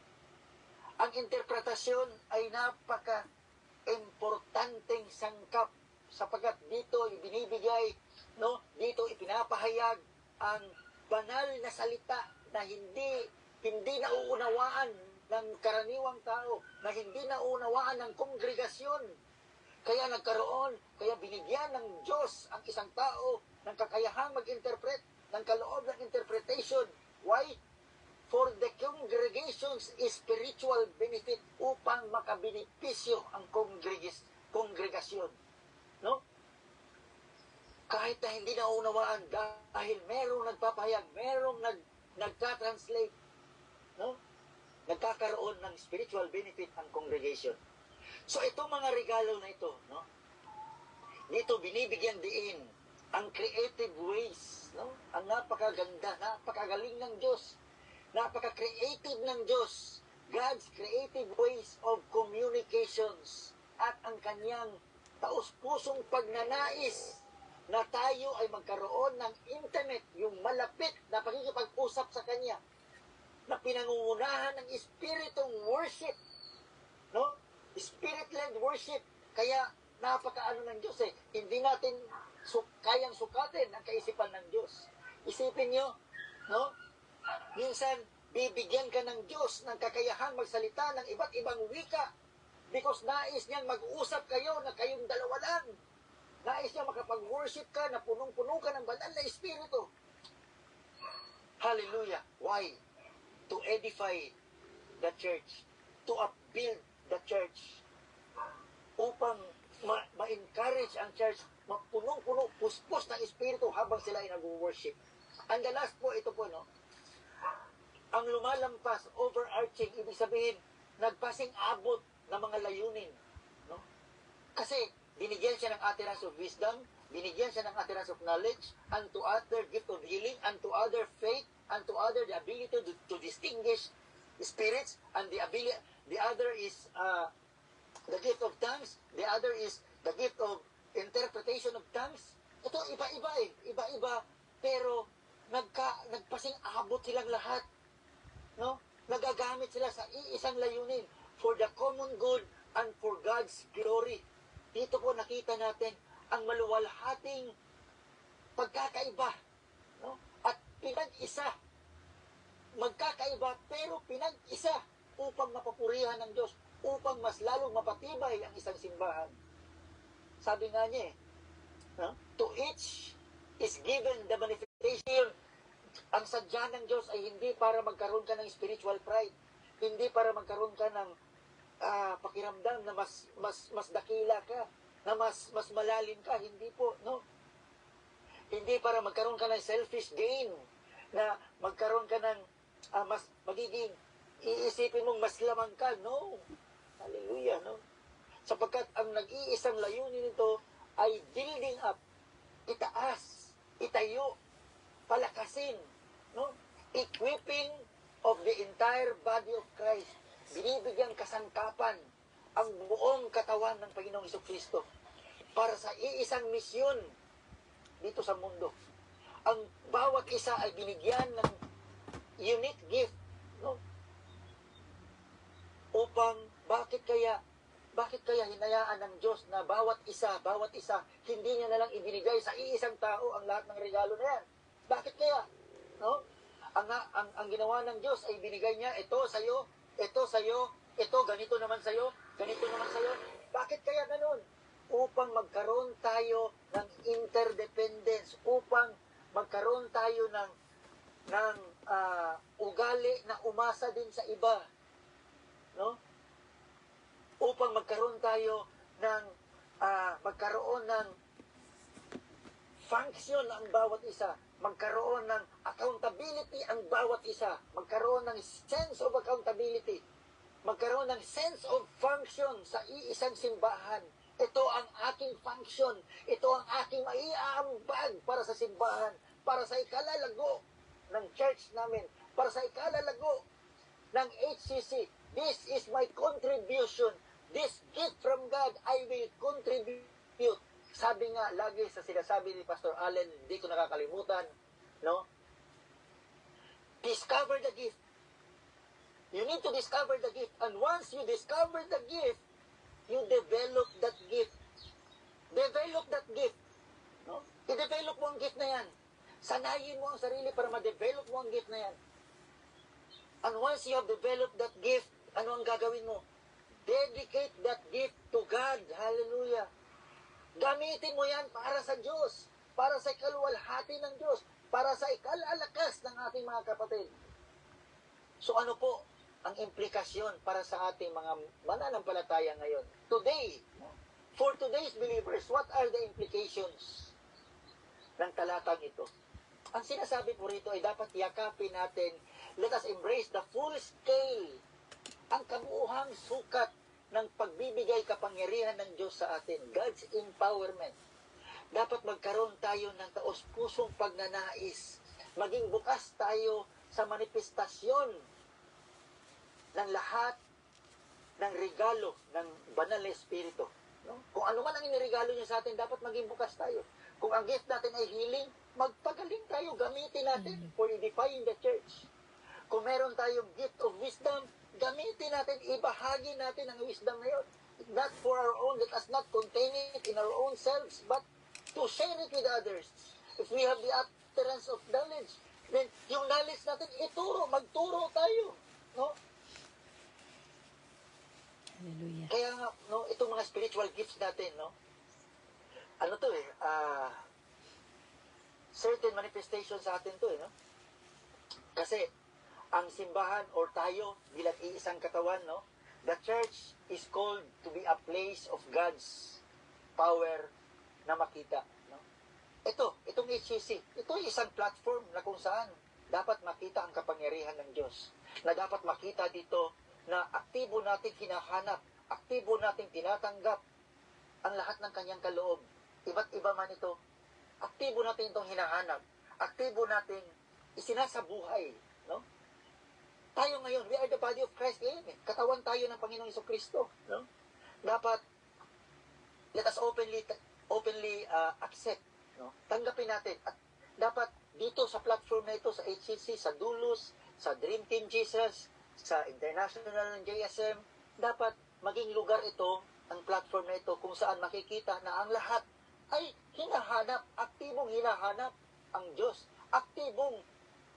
Speaker 4: Ang interpretasyon ay napaka-importanteng sangkap sapagkat dito ibinibigay, no, dito ipinapahayag ang banal na salita na hindi nauunawaan ng karaniwang tao, na hindi nauunawaan ng kongregasyon. Kaya binigyan ng Diyos ang isang tao ng kakayahang mag-interpret, ng kaloob ng interpretation. Why? For the congregation's spiritual benefit, upang makabenepisyo ang kongregasyon. No? Kahit na hindi naunawaan dahil merong nagpapahayag, merong nagka-translate, no? Nagkakaroon ng spiritual benefit ang congregation. So itong mga regalo na ito, no? Dito binibigyan diin ang creative ways, no? Ang napakaganda, napakagaling ng Diyos. Napaka-creative ng Diyos. God's creative ways of communications at ang kanyang taus-pusong pagnanais na tayo ay magkaroon ng intimate, yung malapit na pakikipag-usap sa Kanya, na pinangungunahan ng spiritong worship, no? Spirit-led worship. Kaya napakaano ng Diyos eh. Hindi natin kayang sukatin ang kaisipan ng Diyos. Isipin nyo, no? Minsan, bibigyan ka ng Diyos ng kakayahang magsalita ng iba't ibang wika because nais niyang mag-usap kayo na kayong dalawa lang. Nais niya makapag-worship ka na punong-puno ka ng banal na espiritu. Hallelujah. Why? To edify the church. To upbuild the church. Upang ma-encourage ang church, mapunong-puno, puspos ng espiritu habang sila ay nag-worship. And the last po, ito po, no? Ang lumalampas, overarching, ibig sabihin, nagpasing abot ng mga layunin. No? Kasi, binigyan siya ng utterance of wisdom, binigyan siya ng utterance of knowledge, and to other gift of healing, and to other faith, and to other the ability to distinguish spirits, and the other is the gift of tongues, the other is the gift of interpretation of tongues. Ito, iba-iba eh. Iba-iba, pero nagpasing abot silang lahat. No? Nagagamit sila sa iisang layunin for the common good and for God's glory. Dito po nakita natin ang maluwalhating pagkakaiba, no? At pinag-isa. Magkakaiba pero pinag-isa upang mapupurihan ng Diyos, upang mas lalong mapatibay ang isang simbahan. Sabi nga niya no? To each is given the manifestation. Ang sadya ng Diyos ay hindi para magkaroon ka ng spiritual pride, hindi para magkaroon ka ng pakiramdam na mas dakila ka, na mas malalim ka, hindi po, no? Hindi para magkaroon ka ng selfish gain, na magkaroon ka ng mas magiging iisipin mong mas lamang ka, no? Hallelujah, no? Sapagkat ang nag-iisang layunin nito ay building up, itaas, itayo, palakasin, no? Equipping of the entire body of Christ. Binibigyan kasangkapan ang buong katawan ng Panginoong Jesucristo para sa iisang misyon dito sa mundo. Ang bawat isa ay binigyan ng unique gift, no? Upang bakit kaya hinayaan ng Diyos na bawat isa, hindi niya nalang ibinigay sa iisang tao ang lahat ng regalo na yan? Bakit kaya? No? Ang ginawa ng Diyos ay binigay niya, ito sa'yo, ito ganito naman sa'yo, ganito naman sa'yo. Bakit kaya ganun? Upang magkaroon tayo ng interdependence, upang magkaroon tayo ng ugali na umasa din sa iba. No? Upang magkaroon tayo ng function ang bawat isa, magkaroon ng accountability ang bawat isa, magkaroon ng sense of accountability, magkaroon ng sense of function sa iisang simbahan. Ito ang aking function, ito ang aking maiaambag para sa simbahan, para sa ikalalago ng church namin, para sa ikalalago ng HCC. This is my contribution. This gift from God, I will contribute. Sabi nga, lagi sa sinasabi ni Pastor Allen, hindi ko nakakalimutan, no? Discover the gift. You need to discover the gift. And once you discover the gift, you develop that gift. Develop that gift. No? I-develop mo ang gift na yan. Sanayin mo ang sarili para ma-develop mo ang gift na yan. And once you have developed that gift, ano ang gagawin mo? Dedicate that gift to God. Hallelujah. Gamitin mo yan para sa Diyos, para sa ikaluwalhati ng Diyos, para sa ikalalakas ng ating mga kapatid. So ano po ang implikasyon para sa ating mga mananampalataya ngayon? Today, for today's believers, what are the implications ng talatang ito? Ang sinasabi po rito ay dapat yakapin natin, let us embrace the full scale, ang kabuuhang sukat ng pagbibigay kapangyarihan ng Diyos sa atin, God's empowerment. Dapat magkaroon tayo ng taos-pusong pagnanais, maging bukas tayo sa manifestasyon ng lahat ng regalo ng banal na Espiritu. No? Kung ano man ang iniregalo niya sa atin, dapat maging bukas tayo. Kung ang gift natin ay healing, magpagaling tayo, gamitin natin for edifying the church. Kung meron tayong gift of wisdom, gamitin natin, ibahagi natin ang wisdom na yun. Not for our own, let us not contain it in our own selves, but to share it with others. If we have the utterance of knowledge, then yung knowledge natin, ituro, magturo tayo. No?
Speaker 2: Hallelujah.
Speaker 4: Kaya nga, no, itong mga spiritual gifts natin, no? Ano to certain manifestation sa atin to, no? Kasi, ang simbahan or tayo bilang iisang katawan, no? The church is called to be a place of God's power na makita, no? Itong HCC, ito ay isang platform na kung saan dapat makita ang kapangyarihan ng Diyos. Na dapat makita dito na aktibo natin hinahanap, aktibo natin tinatanggap ang lahat ng kanyang kaloob. Iba't iba man ito. Aktibo natin itong hinahanap. Aktibo natin isinasabuhay, no? Tayo ngayon, we are the body of Christ ngayon. Katawan tayo ng Panginoong Jesucristo. No? Dapat, let us openly accept. No? Tanggapin natin. At dapat dito sa platform na ito, sa HCC, sa Dulus, sa Dream Team Jesus, sa International ng JSM, dapat maging lugar ito, ang platform na ito, kung saan makikita na ang lahat ay hinahanap, aktibong hinahanap ang Diyos. Aktibong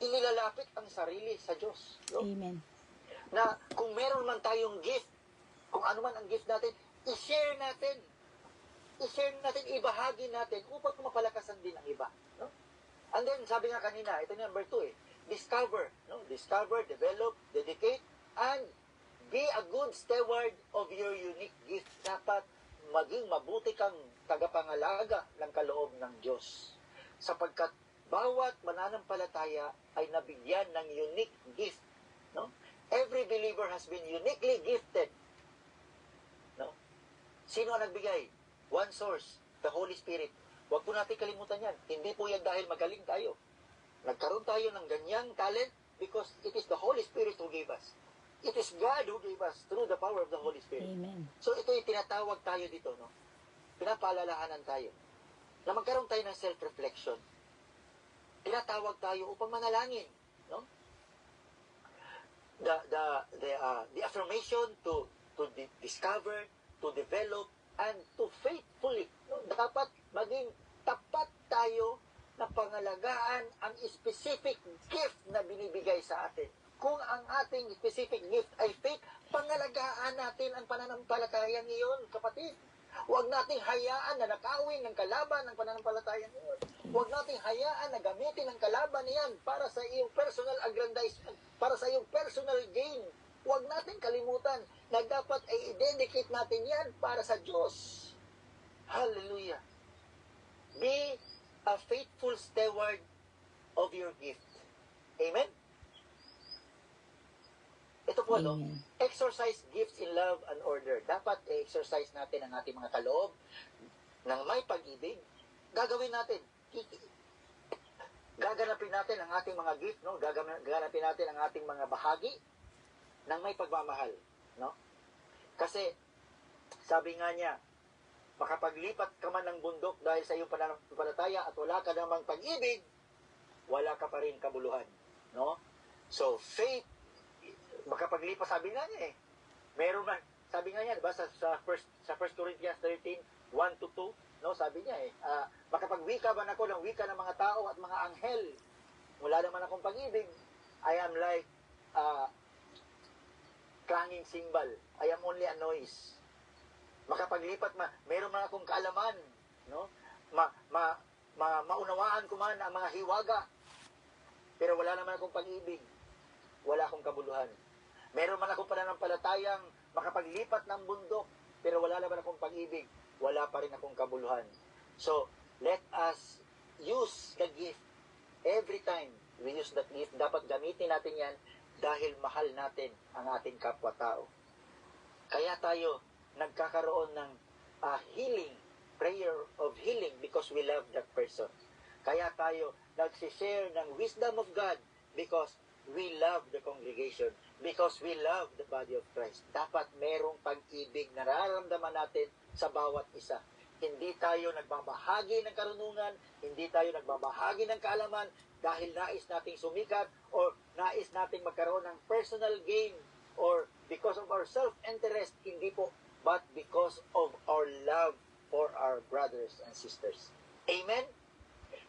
Speaker 4: inilalapit ang sarili sa Diyos. No?
Speaker 2: Amen.
Speaker 4: Na kung meron man tayong gift, kung ano man ang gift natin, i-share natin. I-share natin, ibahagi natin upang mapalakasan din ang iba. No? And then, sabi nga kanina, ito yung number 2 discover. No? Discover, develop, dedicate, and be a good steward of your unique gift. Dapat maging mabuti kang tagapangalaga ng kaloob ng Diyos. Sapagkat bawat mananampalataya ay nabigyan ng unique gift. No? Every believer has been uniquely gifted. No? Sino ang nagbigay? One source, the Holy Spirit. Huwag po natin kalimutan yan. Hindi po yan dahil magaling tayo. Nagkaroon tayo ng ganyang talent because it is the Holy Spirit who gave us. It is God who gave us through the power of the Holy Spirit.
Speaker 2: Amen.
Speaker 4: So ito yung tinatawag tayo dito. No? Pinapaalalahanan tayo na magkaroon tayo ng self-reflection. Tinatawag tayo upang manalangin, no? The affirmation to discover, to develop, and to faithfully, no? Dapat maging tapat tayo na pangalagaan ang specific gift na binibigay sa atin. Kung ang ating specific gift ay faith, pangalagaan natin ang pananampalatayang iyon, kapatid. Huwag nating hayaan na nakawin ng kalaban ng pananampalatayang iyon. Huwag nating hayaan na gamitin ang kalaban niyan para sa iyong personal aggrandizement, para sa iyong personal gain. Huwag nating kalimutan na dapat ay i-dedicate natin yan para sa Diyos. Hallelujah. Be a faithful steward of your gift. Amen? Ito po, no?
Speaker 2: Amen.
Speaker 4: Exercise gifts in love and order. Dapat i-exercise natin ang ating mga kaloob ng may pag-ibig. Gagawin natin. Gaganapin natin ang ating mga gift, no? Gaganapin natin ang ating mga bahagi ng may pagmamahal, no? Kasi, sabi nga niya, makapaglipat ka man ng bundok dahil sa iyong pananampalataya at wala ka namang pag-ibig, wala ka pa rin kabuluhan, no? So, faith, makapaglipas, sabi nga niya meron man, sabi nga niya, diba, sa 1 Corinthians 13, 1-2, no, sabi niya makapagwika man ako ng wika ng mga tao at mga anghel, wala naman akong pag-ibig, I am like clanging cymbal, I am only a noise. Makapaglipat meron man akong kaalaman, no, maunawaan ko man ang mga hiwaga, pero wala naman akong pag-ibig, wala akong kabuluhan. Meron man akong pananampalatayang makapaglipat ng bundok, pero wala naman akong pag-ibig, wala pa rin akong kabuluhan. So, let us use the gift. Every time we use that gift, dapat gamitin natin yan dahil mahal natin ang ating kapwa-tao. Kaya tayo nagkakaroon ng healing, prayer of healing because we love that person. Kaya tayo nagsishare ng wisdom of God because we love the congregation, because we love the body of Christ. Dapat merong pag-ibig na nararamdaman natin sa bawat isa. Hindi tayo nagbabahagi ng karunungan, hindi tayo nagbabahagi ng kaalaman dahil nais nating sumikat or nais nating magkaroon ng personal gain or because of our self-interest, hindi po, but because of our love for our brothers and sisters. Amen?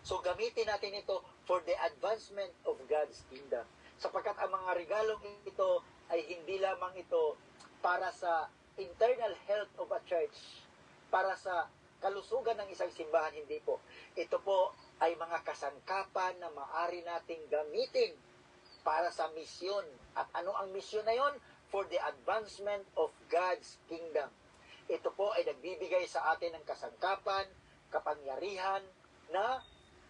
Speaker 4: So gamitin natin ito for the advancement of God's kingdom. Sapagkat ang mga regalong ito ay hindi lamang ito para sa internal health of a church, para sa kalusugan ng isang simbahan, hindi po. Ito po ay mga kasangkapan na maaari nating gamitin para sa misyon. At ano ang misyon na yon? For the advancement of God's kingdom. Ito po ay nagbibigay sa atin ng kasangkapan, kapangyarihan na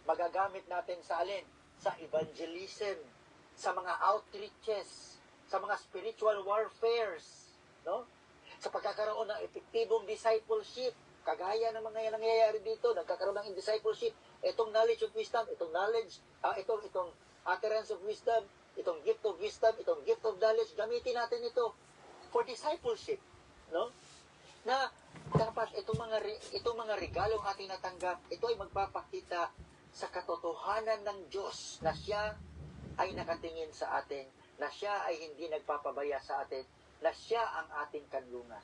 Speaker 4: magagamit natin sa alin? Sa evangelism, sa mga outreaches, sa mga spiritual warfares, no? Sa pagkakaroon ng epektibong discipleship, kagaya ng mga nangyayari dito, nagkakaroon ng discipleship, itong knowledge of wisdom, itong utterance of wisdom, itong gift of wisdom, itong gift of knowledge, gamitin natin ito for discipleship, no? Na dapat itong mga regalong ating natanggap, ito ay magpapakita sa katotohanan ng Diyos na siya ay nakatingin sa atin, na siya ay hindi nagpapabaya sa atin, na siya ang ating kanlungan.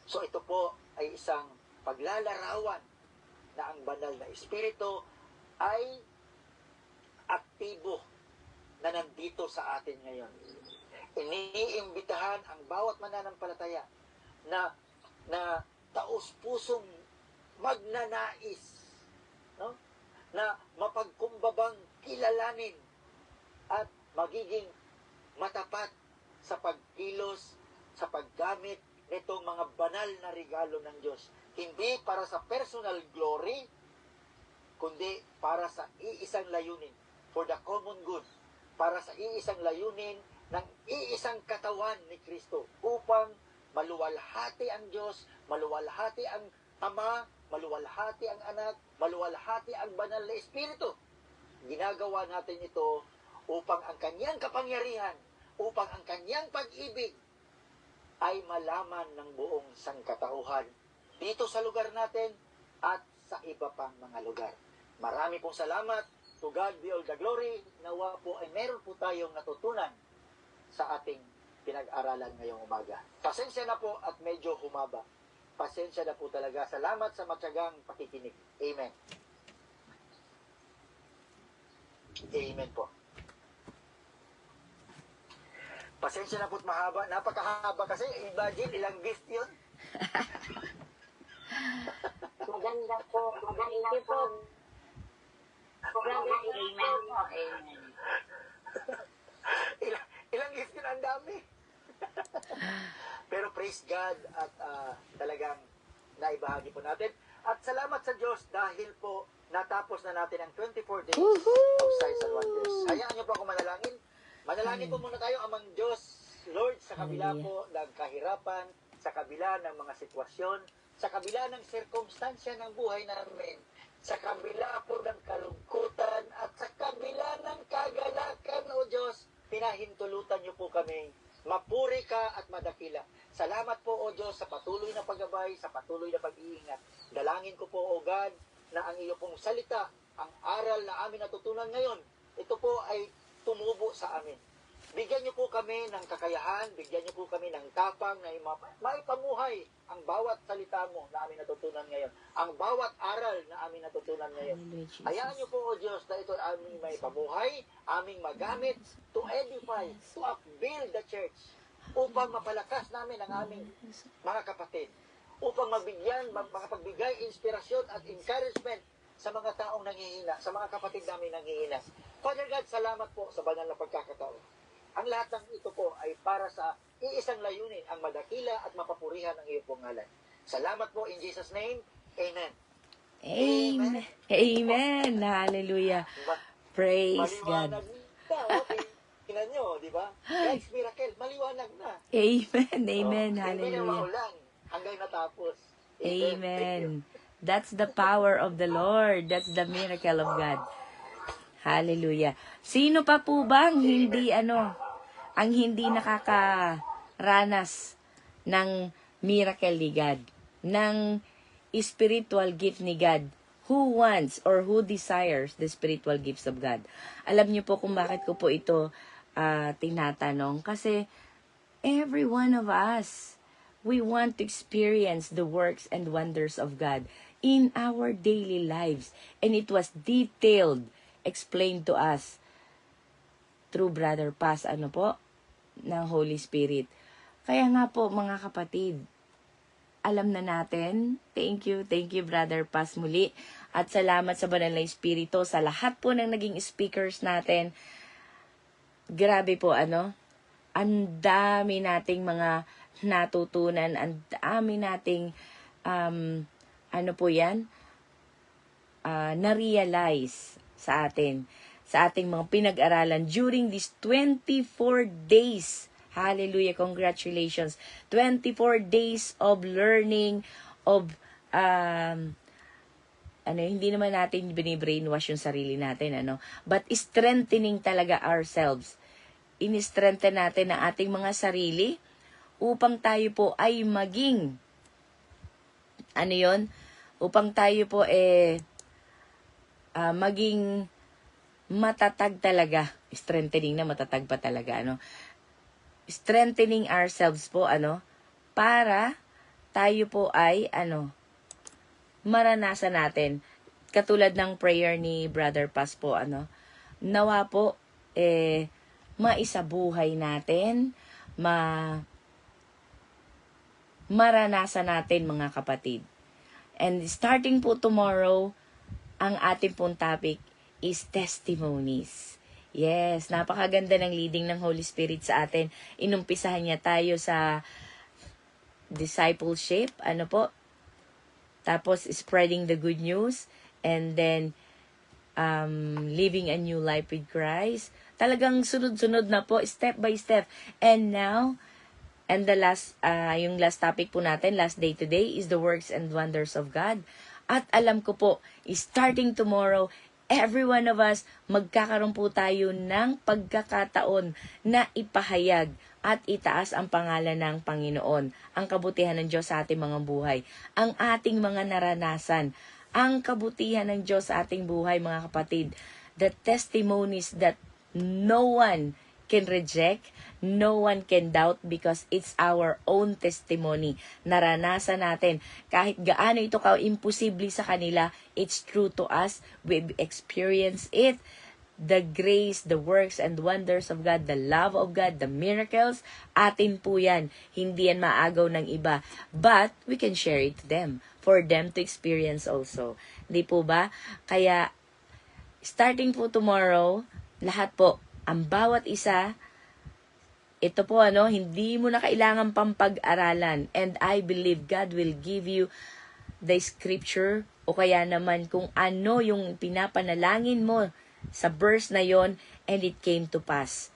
Speaker 4: So ito po ay isang paglalarawan na ang banal na Espiritu ay aktibo na nandito sa atin ngayon. Iniimbitahan ang bawat mananampalataya na taus-pusong magnanais, no? Na mapagkumbabang kilalanin at magiging matapat sa pagkilos, sa paggamit nitong mga banal na regalo ng Diyos. Hindi para sa personal glory, kundi para sa iisang layunin, for the common good, para sa iisang layunin ng iisang katawan ni Kristo, upang maluwalhati ang Diyos, maluwalhati ang Ama, maluwalhati ang Anak, maluwalhati ang banal na Espiritu. Ginagawa natin ito upang ang kanyang kapangyarihan, upang ang kanyang pag-ibig ay malaman ng buong sangkatauhan dito sa lugar natin at sa iba pang mga lugar. Marami pong salamat. To God be all the glory. Nawa po ay meron po tayong natutunan sa ating pinag-aralan ngayong umaga. Pasensya na po at medyo humaba. Pasensya na po talaga. Salamat sa matyagang pakikinig. Amen. Amen po. Pasensya na po't mahaba. Napakahaba kasi. Imagine, ilang gift yun.
Speaker 1: Maganda po. Maganda po. Amen po. Amen.
Speaker 4: Ilang gift yun, ang dami. Pero praise God at talagang naibahagi po natin. At salamat sa Diyos dahil po natapos na natin ang 24 days
Speaker 2: Woohoo!
Speaker 4: of signs and wonders. Hayaan niyo po ako manalangin. Manalangin po muna tayo, Amang Diyos, Lord, sa kabila po ng kahirapan, sa kabila ng mga sitwasyon, sa kabila ng sirkumstansya ng buhay namin, sa kabila po ng kalungkutan, at sa kabila ng kagalakan, O Diyos, pinahintulutan niyo po kami. Mapuri ka at madakila. Salamat po, O Diyos, sa patuloy na paggabay, sa patuloy na pag-iingat. Dalangin ko po, O God, na ang iyo pong salita, ang aral na amin natutunan ngayon, ito po ay tumubo sa amin. Bigyan niyo po kami ng kakayahan, bigyan niyo po kami ng tapang na maipamuhay ang bawat salita mo na amin natutunan ngayon. Ang bawat aral na amin natutunan ngayon. Hayaan niyo po, O Diyos, na ito aming maipamuhay, aming magamit to edify, to upbuild the church, upang mapalakas namin ang aming mga kapatid, upang makapagbigay inspirasyon at encouragement sa mga taong nanghihina, sa mga kapatid namin nanghihina. Father God, salamat po sa banal na pagkakataon. Ang lahat ng ito po ay para sa iisang layunin, ang madakila at mapapurihan ng iyong pangalan. Salamat po in Jesus' name. Amen.
Speaker 2: Amen. Amen. Hallelujah. Praise God.
Speaker 4: Maliwanag na. Okay. Tingnan nyo, di ba? Guys, miracle. Maliwanag na.
Speaker 2: Amen. Amen.
Speaker 4: Hindi na
Speaker 2: Hallelujah.
Speaker 4: maulan hanggang natapos.
Speaker 2: Amen. That's the power of the Lord. That's the miracle of God. Hallelujah. Sino pa po bang hindi ang hindi nakakaranas ng miracle ni God, ng spiritual gift ni God? Who wants or who desires the spiritual gifts of God? Alam niyo po kung bakit ko po ito tinatanong. Kasi every one of us, we want to experience the works and wonders of God in our daily lives. And it was explained to us through Brother Paz, ng Holy Spirit. Kaya nga po, mga kapatid, alam na natin. Thank you, Brother Paz muli. At salamat sa Banal na Espiritu, sa lahat po ng naging speakers natin. Grabe po, ang dami nating mga natutunan, ang dami nating, na-realize sa atin, sa ating mga pinag-aralan during these 24 days. Hallelujah, congratulations. 24 days of learning, of, hindi naman natin binibrainwash yung sarili natin, but strengthening talaga ourselves. In-strengthen natin ang ating mga sarili upang tayo po ay maging, upang tayo po maging matatag talaga. Strengthening na matatag pa talaga, Strengthening ourselves po, para tayo po ay, maranasan natin. Katulad ng prayer ni Brother Paz po, nawa po, maisabuhay natin, maranasan natin, mga kapatid. And starting po tomorrow, ang ating pong topic is testimonies. Yes, napakaganda ng leading ng Holy Spirit sa atin. Inumpisahan niya tayo sa discipleship, tapos spreading the good news, and then living a new life with Christ. Talagang sunod-sunod na po, step by step. And now, and the last, yung last topic po natin, last day today, is the works and wonders of God. At alam ko po, starting tomorrow, every one of us, magkakaroon po tayo ng pagkakataon na ipahayag at itaas ang pangalan ng Panginoon, ang kabutihan ng Diyos sa ating mga buhay, ang ating mga naranasan, ang kabutihan ng Diyos sa ating buhay, mga kapatid, the testimonies that no one can reject, no one can doubt, because it's our own testimony. Naranasan natin. Kahit gaano ito ka-imposible sa kanila, it's true to us. We've experienced it. The grace, the works and wonders of God, the love of God, the miracles, atin po yan. Hindi yan maagaw ng iba. But we can share it to them, for them to experience also. Di po ba? Kaya, starting po tomorrow, lahat po, ang bawat isa, ito po hindi mo na kailangan pang pag-aralan. And I believe God will give you the scripture o kaya naman kung ano yung pinapanalangin mo sa verse na yon, and it came to pass.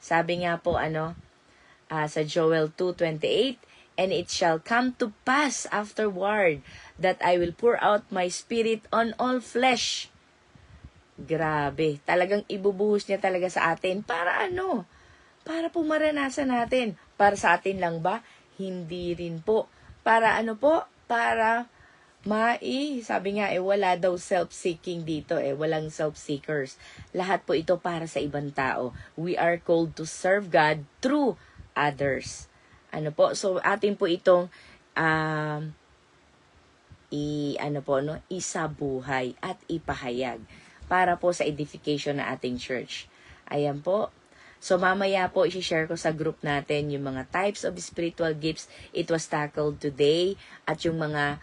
Speaker 2: Sabi nga po sa Joel 2:28, and it shall come to pass afterward that I will pour out my spirit on all flesh. Grabe, talagang ibubuhos niya talaga sa atin. Para ano? Para po maranasan natin. Para sa atin lang ba? Hindi rin po. Para ano po? Para sabi nga wala daw self-seeking dito walang self-seekers. Lahat po ito para sa ibang tao. We are called to serve God through others. Ano po? So atin po itong isabuhay at ipahayag para po sa edification ng ating church. Ayan po. So mamaya po i-share ko sa group natin yung mga types of spiritual gifts. It was tackled today at yung mga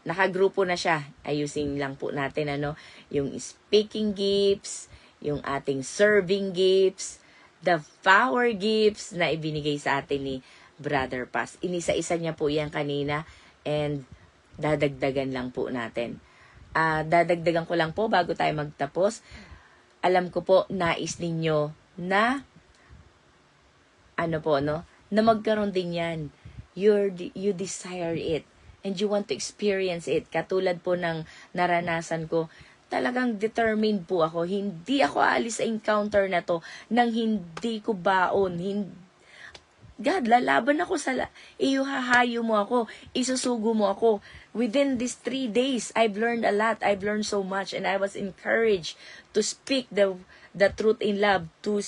Speaker 2: nakagrupo na siya. Ayusin lang po natin yung speaking gifts, yung ating serving gifts, the power gifts na ibinigay sa atin ni Brother Paz. Inisa-isa niya po yan kanina and dadagdagan lang po natin. Dadagdagan ko lang po bago tayo magtapos. Alam ko po, nais ninyo na na magkaroon din yan. You desire it and you want to experience it. Katulad po ng naranasan ko, talagang determined po ako. Hindi ako aalis sa encounter na to nang hindi ko baon. God, lalaban ako ihahayo mo ako, isusugo mo ako. Within these 3 days, I've learned a lot. I've learned so much and I was encouraged to speak the truth in love, to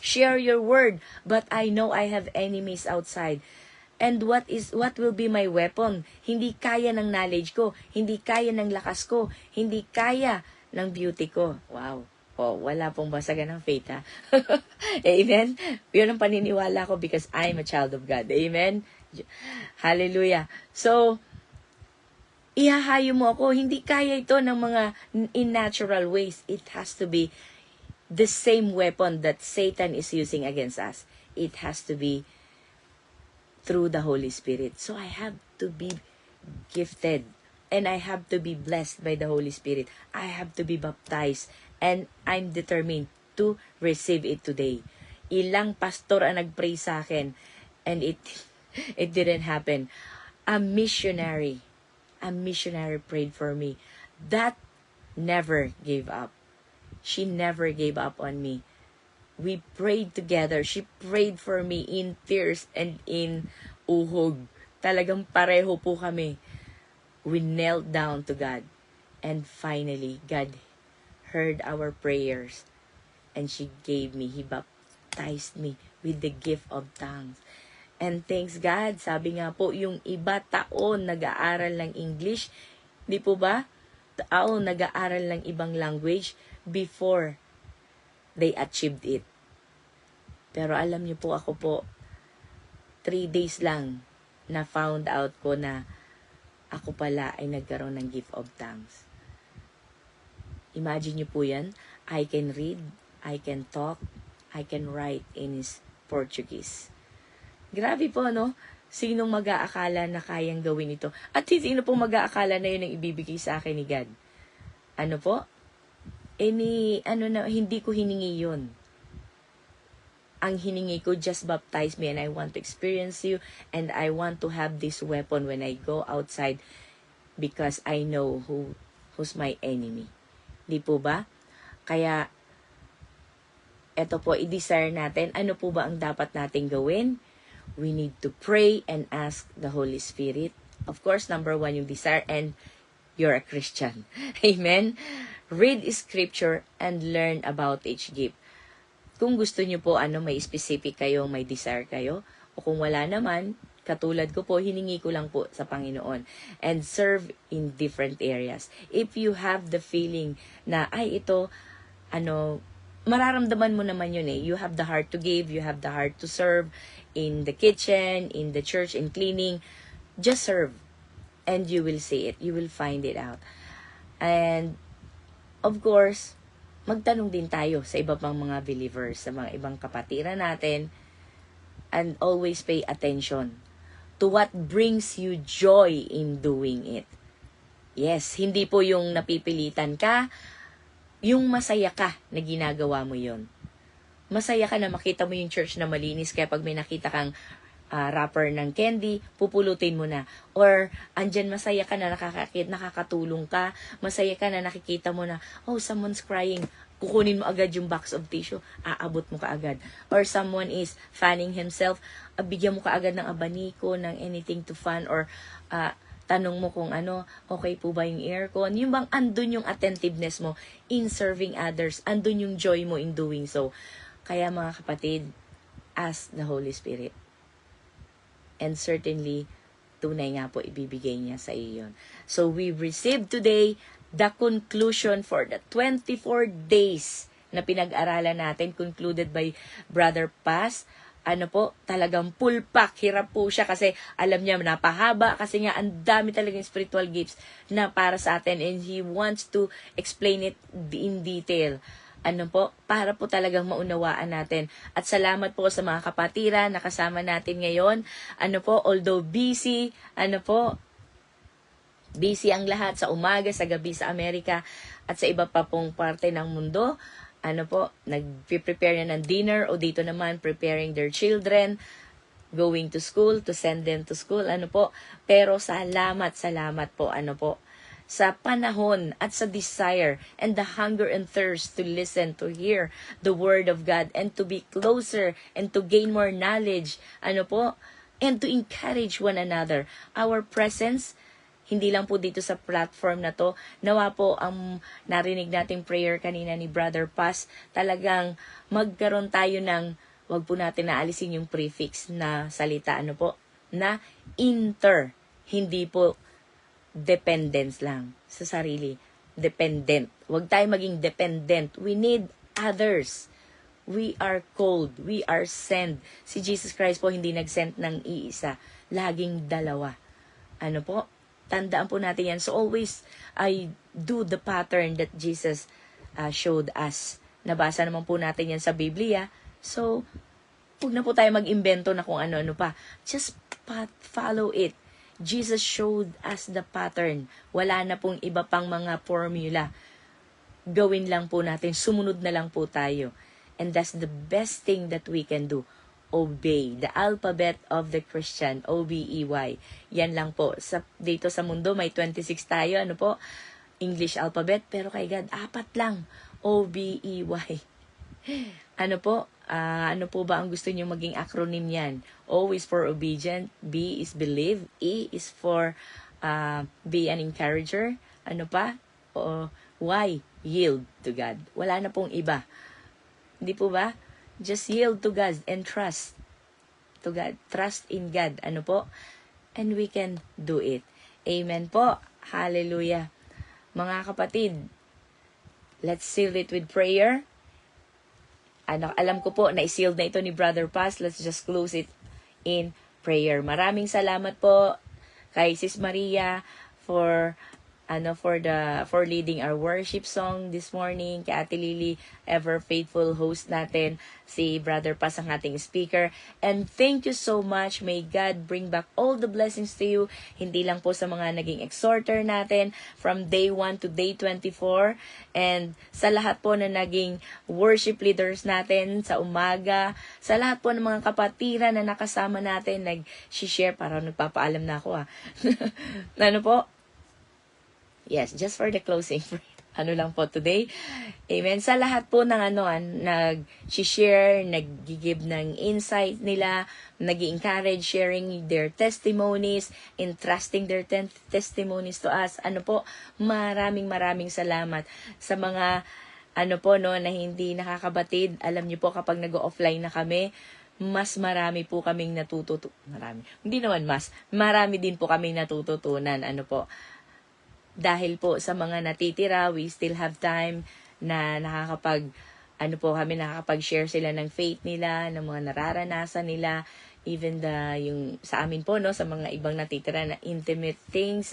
Speaker 2: share your word. But I know I have enemies outside. And what will be my weapon? Hindi kaya ng knowledge ko, hindi kaya ng lakas ko, hindi kaya ng beauty ko. Wow. Wala pong basagan ng faith, ha? Amen? Yun ang paniniwala ko because I'm a child of God. Amen? Hallelujah. So, ihahayo mo ako. Hindi kaya ito ng mga in natural ways. It has to be the same weapon that Satan is using against us. It has to be through the Holy Spirit. So, I have to be gifted. And I have to be blessed by the Holy Spirit. I have to be baptized. And I'm determined to receive it today. Ilang pastor ang nag-pray sa akin. And it didn't happen. A missionary prayed for me. That never gave up. She never gave up on me. We prayed together. She prayed for me in tears and in uhog. Talagang pareho po kami. We knelt down to God. And finally, God heard our prayers. And He baptized me with the gift of tongues. And thanks God, sabi nga po, yung iba taon nag-aaral ng English, di po ba? Taon nag-aaral ng ibang language before they achieved it. Pero alam niyo po, ako po, 3 days lang na found out ko na ako pala ay nagkaroon ng gift of tongues. Imagine niyo po yan. I can read, I can talk, I can write in Portuguese. Grabe po, no? Sinong mag-aakala na kayang gawin ito? At sino po mag-aakala na yun ang ibibigay sa akin ni God? Ano po? Hindi ko hiningi yun. Ang hiningi ko, just baptize me and I want to experience you and I want to have this weapon when I go outside because I know who's my enemy. Di po ba? Kaya, eto po, i-desire natin. Ano po ba ang dapat natin gawin? We need to pray and ask the Holy Spirit. Of course, number 1, yung desire, and you're a Christian. Amen? Read Scripture and learn about each gift. Kung gusto nyo po, may specific kayo, may desire kayo, o kung wala naman, katulad ko po, hiningi ko lang po sa Panginoon. And serve in different areas. If you have the feeling na, ito, mararamdaman mo naman yun eh. You have the heart to give, you have the heart to serve in the kitchen, in the church, in cleaning. Just serve. And you will see it. You will find it out. And, of course, magtanong din tayo sa iba pang mga believers, sa mga ibang kapatiran natin, and always pay attention to what brings you joy in doing it. Yes, hindi po yung napipilitan ka, yung masaya ka na ginagawa mo yon. Masaya ka na makita mo yung church na malinis, kaya pag may nakita kang wrapper ng candy, pupulutin mo na. Or, andyan masaya ka na nakakatulong ka, masaya ka na nakikita mo na, oh, someone's crying, kukunin mo agad yung box of tissue, aabot mo ka agad. Or someone is fanning himself, bigyan mo ka agad ng abaniko, ng anything to fan, or tanong mo kung ano, okay po ba yung aircon? Yung bang andun yung attentiveness mo in serving others, andun yung joy mo in doing so. Kaya mga kapatid, ask the Holy Spirit. And certainly, tunay nga po ibibigay niya sa iyo yun. So, we've received today the conclusion for the 24 days na pinag-aralan natin, concluded by Brother Paz. Ano po, talagang full pack, hirap po siya kasi alam niya napahaba kasi nga ang dami talagang spiritual gifts na para sa atin and he wants to explain it in detail. Ano po, para po talagang maunawaan natin. At salamat po sa mga kapatiran na kasama natin ngayon. Ano po, although busy, busy ang lahat sa umaga, sa gabi sa Amerika at sa iba pa pong parte ng mundo. Ano po, nag-prepare na ng dinner o dito naman preparing their children, going to school, to send them to school, ano po. Pero salamat po, ano po, sa panahon at sa desire and the hunger and thirst to listen, to hear the Word of God and to be closer and to gain more knowledge, ano po, and to encourage one another. Our presence, hindi lang po dito sa platform na to, nawa po ang narinig nating prayer kanina ni Brother Paz, talagang magkaroon tayo ng, wag po natin naalisin yung prefix na salita, ano po, na inter, hindi po dependence lang sa sarili. Dependent. Huwag tayo maging dependent. We need others. We are called. We are sent. Si Jesus Christ po hindi nag-send ng iisa. Laging dalawa. Ano po? Tandaan po natin yan. So always, I do the pattern that Jesus showed us. Nabasa naman po natin yan sa Biblia. So, huwag na po tayo mag-imbento na kung ano-ano pa. Just follow it. Jesus showed us the pattern. Wala na pong iba pang mga formula. Gawin lang po natin. Sumunod na lang po tayo. And that's the best thing that we can do. Obey. The alphabet of the Christian. O-B-E-Y. Yan lang po. Dito sa mundo, may 26 tayo. Ano po? English alphabet. Pero kay God, 4 lang. O-B-E-Y. Ano po? Ano po ba ang gusto niyo maging acronym yan? O is for obedient. B is believe. E is for be an encourager. Ano pa? Y, yield to God. Wala na pong iba. Hindi po ba? Just yield to God and trust to God. Trust in God. Ano po? And we can do it. Amen po. Hallelujah. Mga kapatid, let's seal it with prayer. Alam ko po, na-sealed na ito ni Brother Paz. Let's just close it in prayer. Maraming salamat po kay Sis Maria for leading our worship song this morning, kay Ate Lily, ever faithful host natin, si Brother Paz ang ating speaker. And thank you so much. May God bring back all the blessings to you. Hindi lang po sa mga naging exhorter natin from day 1 to day 24. And sa lahat po na naging worship leaders natin sa umaga, sa lahat po ng mga kapatiran na nakasama natin, nag-share, parang nagpapaalam na ako ano po? Yes, just for the closing. Ano lang po today. Amen. Sa lahat po ng nag-share, nag-give ng insight nila, nag-encourage, sharing their testimonies, entrusting their testimonies to us. Ano po, maraming salamat sa mga na hindi nakakabatid. Alam niyo po, kapag nag-offline na kami, mas marami po kaming natututunan. Hindi naman marami din po kaming natututunan. Ano po, dahil po sa mga natitira, we still have time na nakakapag-share sila ng faith nila, ng mga nararanasan nila, even yung sa amin po, no, sa mga ibang natitira na intimate things,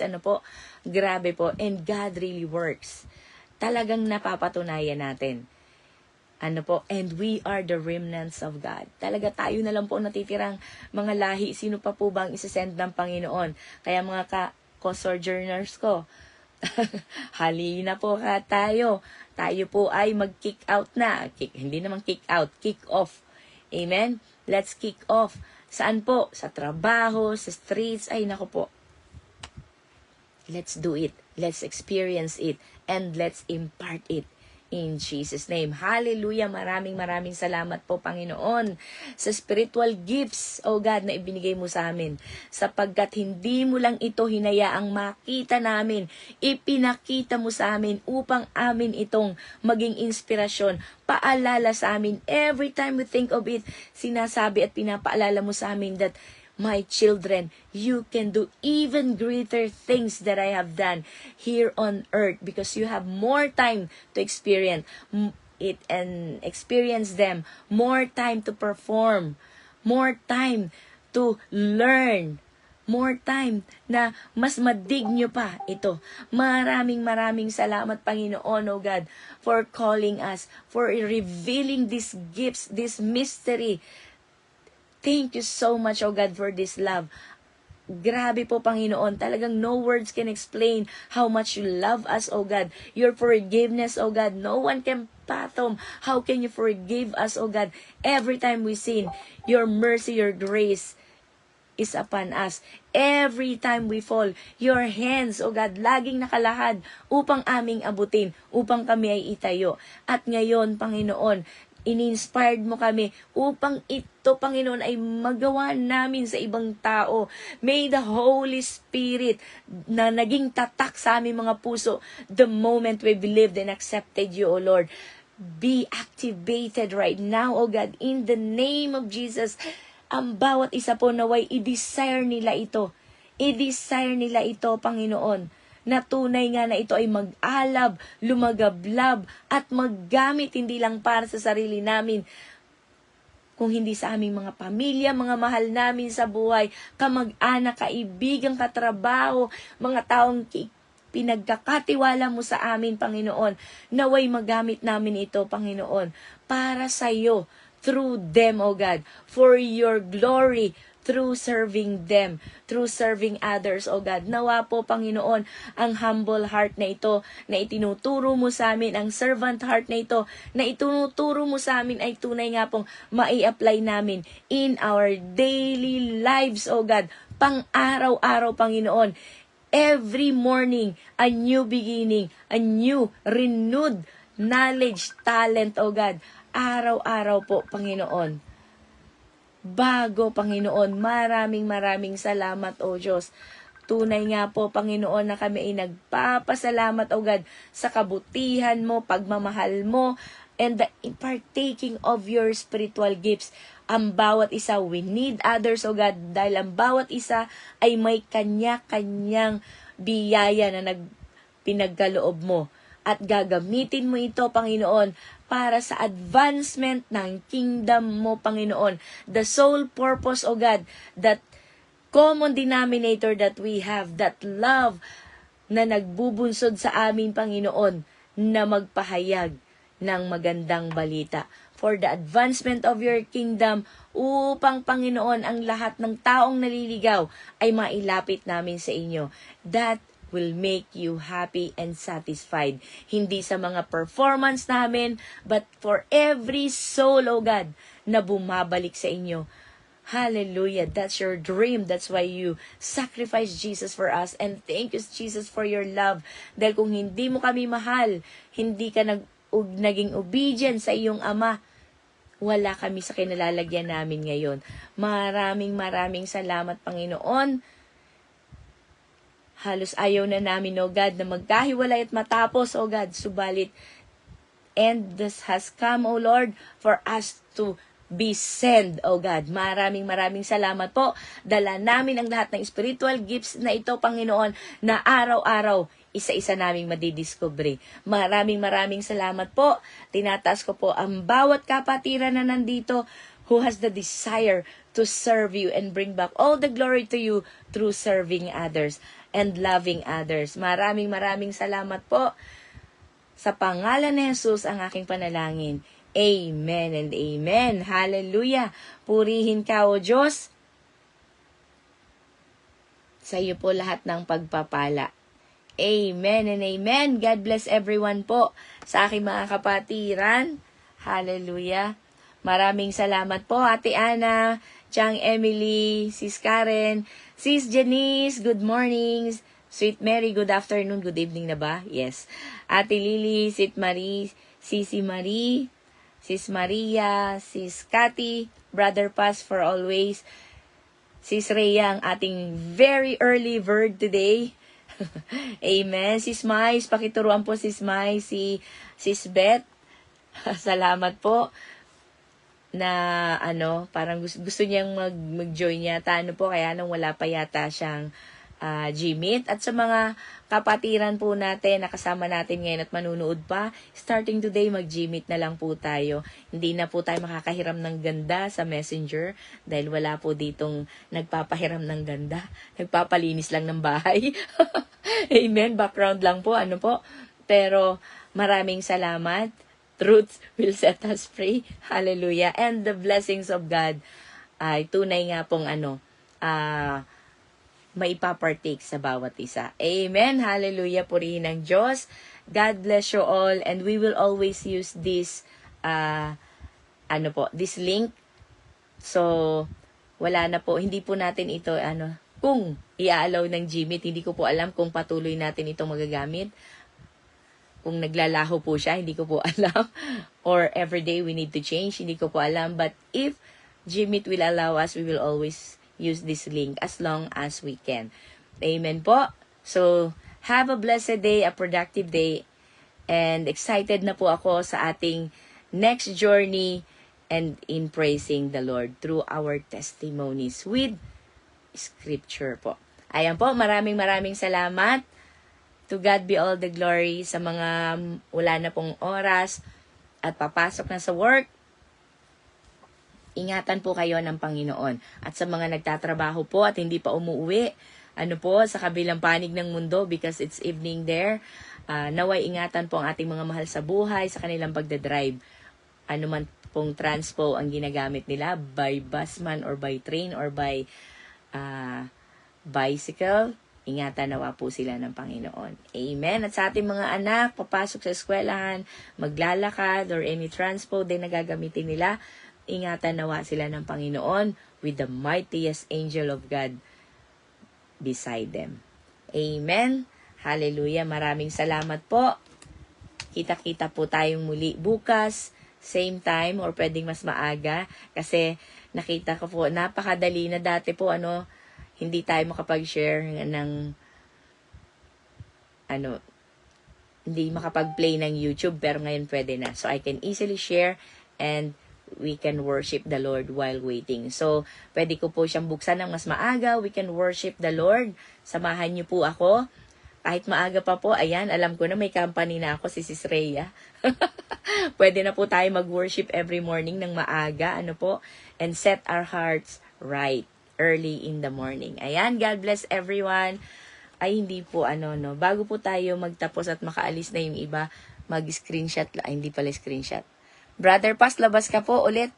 Speaker 2: grabe po, and God really works. Talagang napapatunayan natin. And we are the remnants of God. Talaga tayo na lang po natitirang mga lahi. Sino pa po bang isasend ng Panginoon? Kaya mga co-sojourners ko, Halina po ka tayo. Tayo po ay mag-kick out na. Hindi naman kick out, kick off. Amen? Let's kick off. Saan po? Sa trabaho, sa streets. Ay, nako po. Let's do it. Let's experience it. And let's impart it. In Jesus' name. Hallelujah. Maraming salamat po, Panginoon, sa spiritual gifts, oh God, na ibinigay mo sa amin. Sapagkat hindi mo lang ito hinayaang makita namin, ipinakita mo sa amin upang amin itong maging inspirasyon, paalala sa amin. Every time we think of it, sinasabi at pinapaalala mo sa amin that, my children, you can do even greater things that I have done here on earth because you have more time to experience it and experience them, more time to perform, more time to learn, more time na mas madig nyo pa ito. Maraming salamat, Panginoon, oh God, for calling us, for revealing these gifts, this mystery. Thank you so much, oh God, for this love. Grabe po, Panginoon. Talagang no words can explain how much you love us, oh God. Your forgiveness, oh God. No one can fathom. How can you forgive us, oh God? Every time we sin, your mercy, your grace is upon us. Every time we fall, your hands, oh God, laging nakalahad upang aming abutin, upang kami ay itayo. At ngayon, Panginoon, in-inspired mo kami upang ito, Panginoon, ay magawa namin sa ibang tao. May the Holy Spirit na naging tatak sa aming mga puso the moment we believed and accepted you, O Lord, be activated right now, O God, in the name of Jesus. Ang bawat isa po naway i-desire nila ito. I-desire nila ito, Panginoon, na tunay nga na ito ay mag-alab, lumagablab, at maggamit hindi lang para sa sarili namin, kung hindi sa aming mga pamilya, mga mahal namin sa buhay, kamag-anak, kaibigan, katrabaho, mga taong pinagkakatiwala mo sa amin, Panginoon. Naway magamit namin ito, Panginoon, para sa iyo, through them, O God, for your glory, through serving them, through serving others, O God. Nawa po, Panginoon, ang humble heart na ito, na itinuturo mo sa amin, ang servant heart na ito, na itinuturo mo sa amin, ay tunay nga pong mai-apply namin in our daily lives, O God. Pang-araw-araw, Panginoon. Every morning, a new beginning, a new, renewed knowledge, talent, O God. Araw-araw po, Panginoon. Bago, Panginoon, maraming salamat, O Diyos. Tunay nga po, Panginoon, na kami ay nagpapasalamat, O God, sa kabutihan mo, pagmamahal mo, and the partaking of your spiritual gifts. Ang bawat isa, we need others, O God, dahil ang bawat isa ay may kanya-kanyang biyaya na pinagkaloob mo. At gagamitin mo ito, Panginoon, para sa advancement ng kingdom mo, Panginoon. The sole purpose, O God, that common denominator that we have, that love na nagbubunsod sa amin, Panginoon, na magpahayag ng magandang balita. For the advancement of your kingdom, upang, Panginoon, ang lahat ng taong naliligaw ay mailapit namin sa inyo. That will make you happy and satisfied. Hindi sa mga performance namin, but for every soul, O God, na bumabalik sa inyo. Hallelujah. That's your dream. That's why you sacrificed Jesus for us. And thank you, Jesus, for your love. Dahil kung hindi mo kami mahal, hindi ka naging obedient sa iyong Ama, wala kami sa kinalalagyan namin ngayon. Maraming salamat, Panginoon. Halos ayaw na namin, O God, na magkahiwalay at matapos, O God. Subalit, and this has come, O Lord, for us to be sent, O God. Maraming salamat po. Dala namin ang lahat ng spiritual gifts na ito, Panginoon, na araw-araw, isa-isa naming madidiscovery. Maraming salamat po. Tinataas ko po ang bawat kapatiran na nandito who has the desire to serve you and bring back all the glory to you through serving others and loving others. Maraming salamat po. Sa pangalan ni Jesus ang aking panalangin. Amen and amen. Hallelujah. Purihin ka, O Diyos. Sa iyo po lahat ng pagpapala. Amen and amen. God bless everyone po sa aking mga kapatiran. Hallelujah. Maraming salamat po, Ate Ana, Chang Emily, Sis Karen, Sis Janice, good morning. Sweet Mary, good afternoon, good evening na ba? Yes. Ate Lily, Sis Marie, Sisi Marie, Sis Maria, Sis Cathy, Brother Paz for always, Sis Rhea, ang ating very early bird today. Amen. Sis Mais, pakituruan po Sis Mais, si Sis Beth. Salamat po na parang gusto niyang mag-join yata po, kaya nung wala pa yata siyang G-Meet. At sa mga kapatiran po natin, nakasama natin ngayon at manunood pa, starting today, mag-G-Meet na lang po tayo. Hindi na po tayo makakahiram ng ganda sa Messenger dahil wala po ditong nagpapahiram ng ganda. Nagpapalinis lang ng bahay. Amen. Background lang po, po. Pero maraming salamat. Truth will set us free. Hallelujah. And the blessings of God ay tunay nga pong maipapartake sa bawat isa. Amen. Hallelujah. Purihin ng Diyos. God bless you all. And we will always use this, this link. So, wala na po. Hindi po natin ito, kung i-allow ng Gmeet, hindi ko po alam kung patuloy natin itong magagamit. Kung naglalaho po siya, hindi ko po alam. Or everyday we need to change, hindi ko po alam. But if Gmeet will allow us, we will always use this link as long as we can. Amen po. So, have a blessed day, a productive day. And excited na po ako sa ating next journey and in praising the Lord through our testimonies with Scripture po. Ayan po, maraming salamat. To God be all the glory sa mga wala na pong oras at papasok na sa work. Ingatan po kayo ng Panginoon. At sa mga nagtatrabaho po at hindi pa umuwi, sa kabilang panig ng mundo because it's evening there, naway ingatan po ang ating mga mahal sa buhay sa kanilang pagdadrive. Ano man pong transpo ang ginagamit nila, by bus man or by train or by bicycle, ingatan nawa po sila ng Panginoon. Amen. At sa ating mga anak, papasok sa eskwelahan, maglalakad, or any transpo din na gagamitin nila, ingatan nawa sila ng Panginoon with the mightiest angel of God beside them. Amen. Hallelujah. Maraming salamat po. Kita-kita po tayong muli bukas, same time, or pwedeng mas maaga, kasi nakita ko po, napakadali na dati po, hindi tayo makapag-share ng hindi makapag-play ng YouTube, pero ngayon pwede na. So, I can easily share and we can worship the Lord while waiting. So, pwede ko po siyang buksan ng mas maaga. We can worship the Lord. Samahan niyo po ako. Kahit maaga pa po, ayan, alam ko na may company na ako, si Sis Rhea. Pwede na po tayo mag-worship every morning ng maaga, and set our hearts right early in the morning. Ayan, God bless everyone. Ay, hindi po, bago po tayo magtapos at makaalis na yung iba, mag-screenshot, hindi pala screenshot. Brother Paz, labas ka po ulit.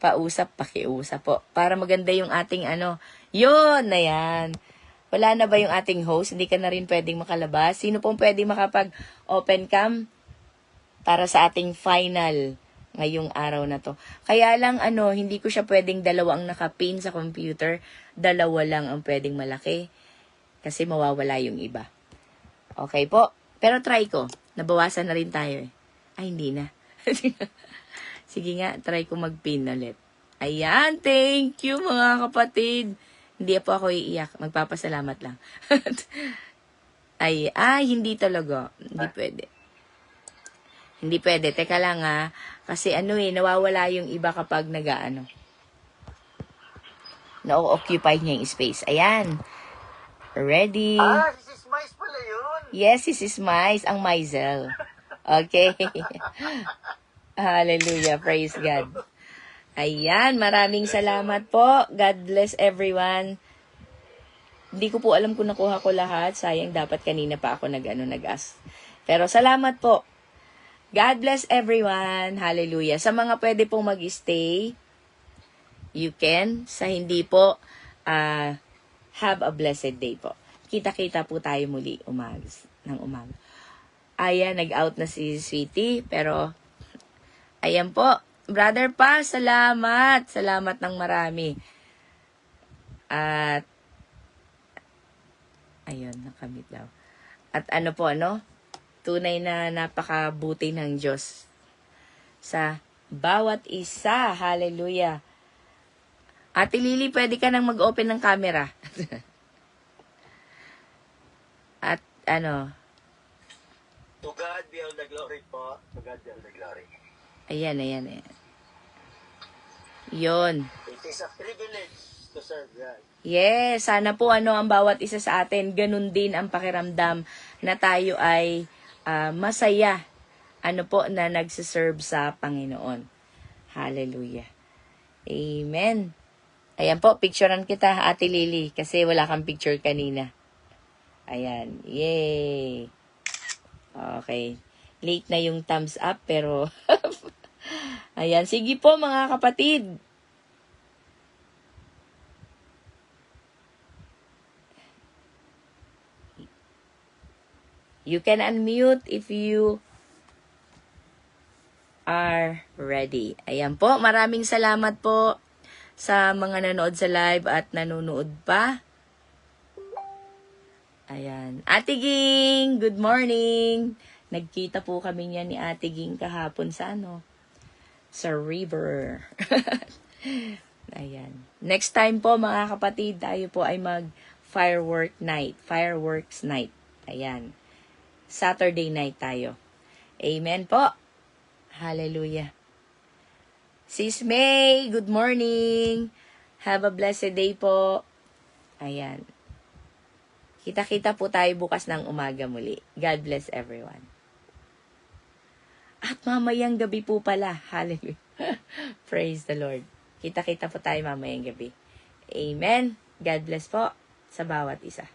Speaker 2: Pakiusap po. Para maganda yung ating yun, na yan. Wala na ba yung ating host? Hindi ka na rin pwedeng makalabas? Sino pong pwedeng makapag-open cam para sa ating final ngayong araw na to? Kaya lang, hindi ko siya pwedeng dalawa ang nakapin sa computer. Dalawa lang ang pwedeng malaki. Kasi mawawala yung iba. Okay po. Pero try ko. Nabawasan na rin tayo eh. Ay, hindi na. Sige nga, try ko mag-pin ulit. Ayan, thank you mga kapatid. Hindi po ako iiyak. Magpapasalamat lang. Hindi talaga. Hindi pwede. Hindi pwede. Teka lang kasi nawawala yung iba kapag na-occupy niya yung space. Ayan. Ready?
Speaker 4: Si Sis Mais pala yun.
Speaker 2: Yes, si Sis Mais, ang Maisel. Okay. Hallelujah. Praise God. Ayan. Maraming salamat po. God bless everyone. Hindi ko po alam kung nakuha ko lahat. Sayang, dapat kanina pa ako nag-ask. Pero salamat po. God bless everyone. Hallelujah. Sa mga pwede pong mag-stay, you can. Sa hindi po, have a blessed day po. kita-kita po tayo muli ng umaga. Ayan, nag-out na si Sweetie, pero ayan po, Brother Pa, salamat. Salamat ng marami. At ayun, nakamit daw. At ano po, tunay na napakabuti ng Diyos sa bawat isa. Hallelujah. Ate Lily, pwede ka nang mag-open ng camera. At
Speaker 4: To God be all the glory po. To God be all the glory.
Speaker 2: Ayan. Yun.
Speaker 4: It is a privilege to serve God.
Speaker 2: Yes, sana po ang bawat isa sa atin, ganun din ang pakiramdam na tayo ay masaya na nagsiserve sa Panginoon. Hallelujah. Amen. Ayan po, picturean kita, Ate Lily, kasi wala kang picture kanina. Ayan. Yay. Okay. Late na yung thumbs up, pero ayan. Sige po, mga kapatid. You can unmute if you are ready. Ayan po, maraming salamat po sa mga nanood sa live at nanonood pa. Ayan. Ate Ging, good morning. Nagkita po kami niya ni Ate Ging kahapon sa sa river. Ayan. Next time po mga kapatid, tayo po ay fireworks night. Ayan. Saturday night tayo. Amen po. Hallelujah. Sis May, good morning. Have a blessed day po. Ayan. Kita-kita po tayo bukas ng umaga muli. God bless everyone. At mamayang gabi po pala. Hallelujah. Praise the Lord. Kita-kita po tayo mamayang gabi. Amen. God bless po sa bawat isa.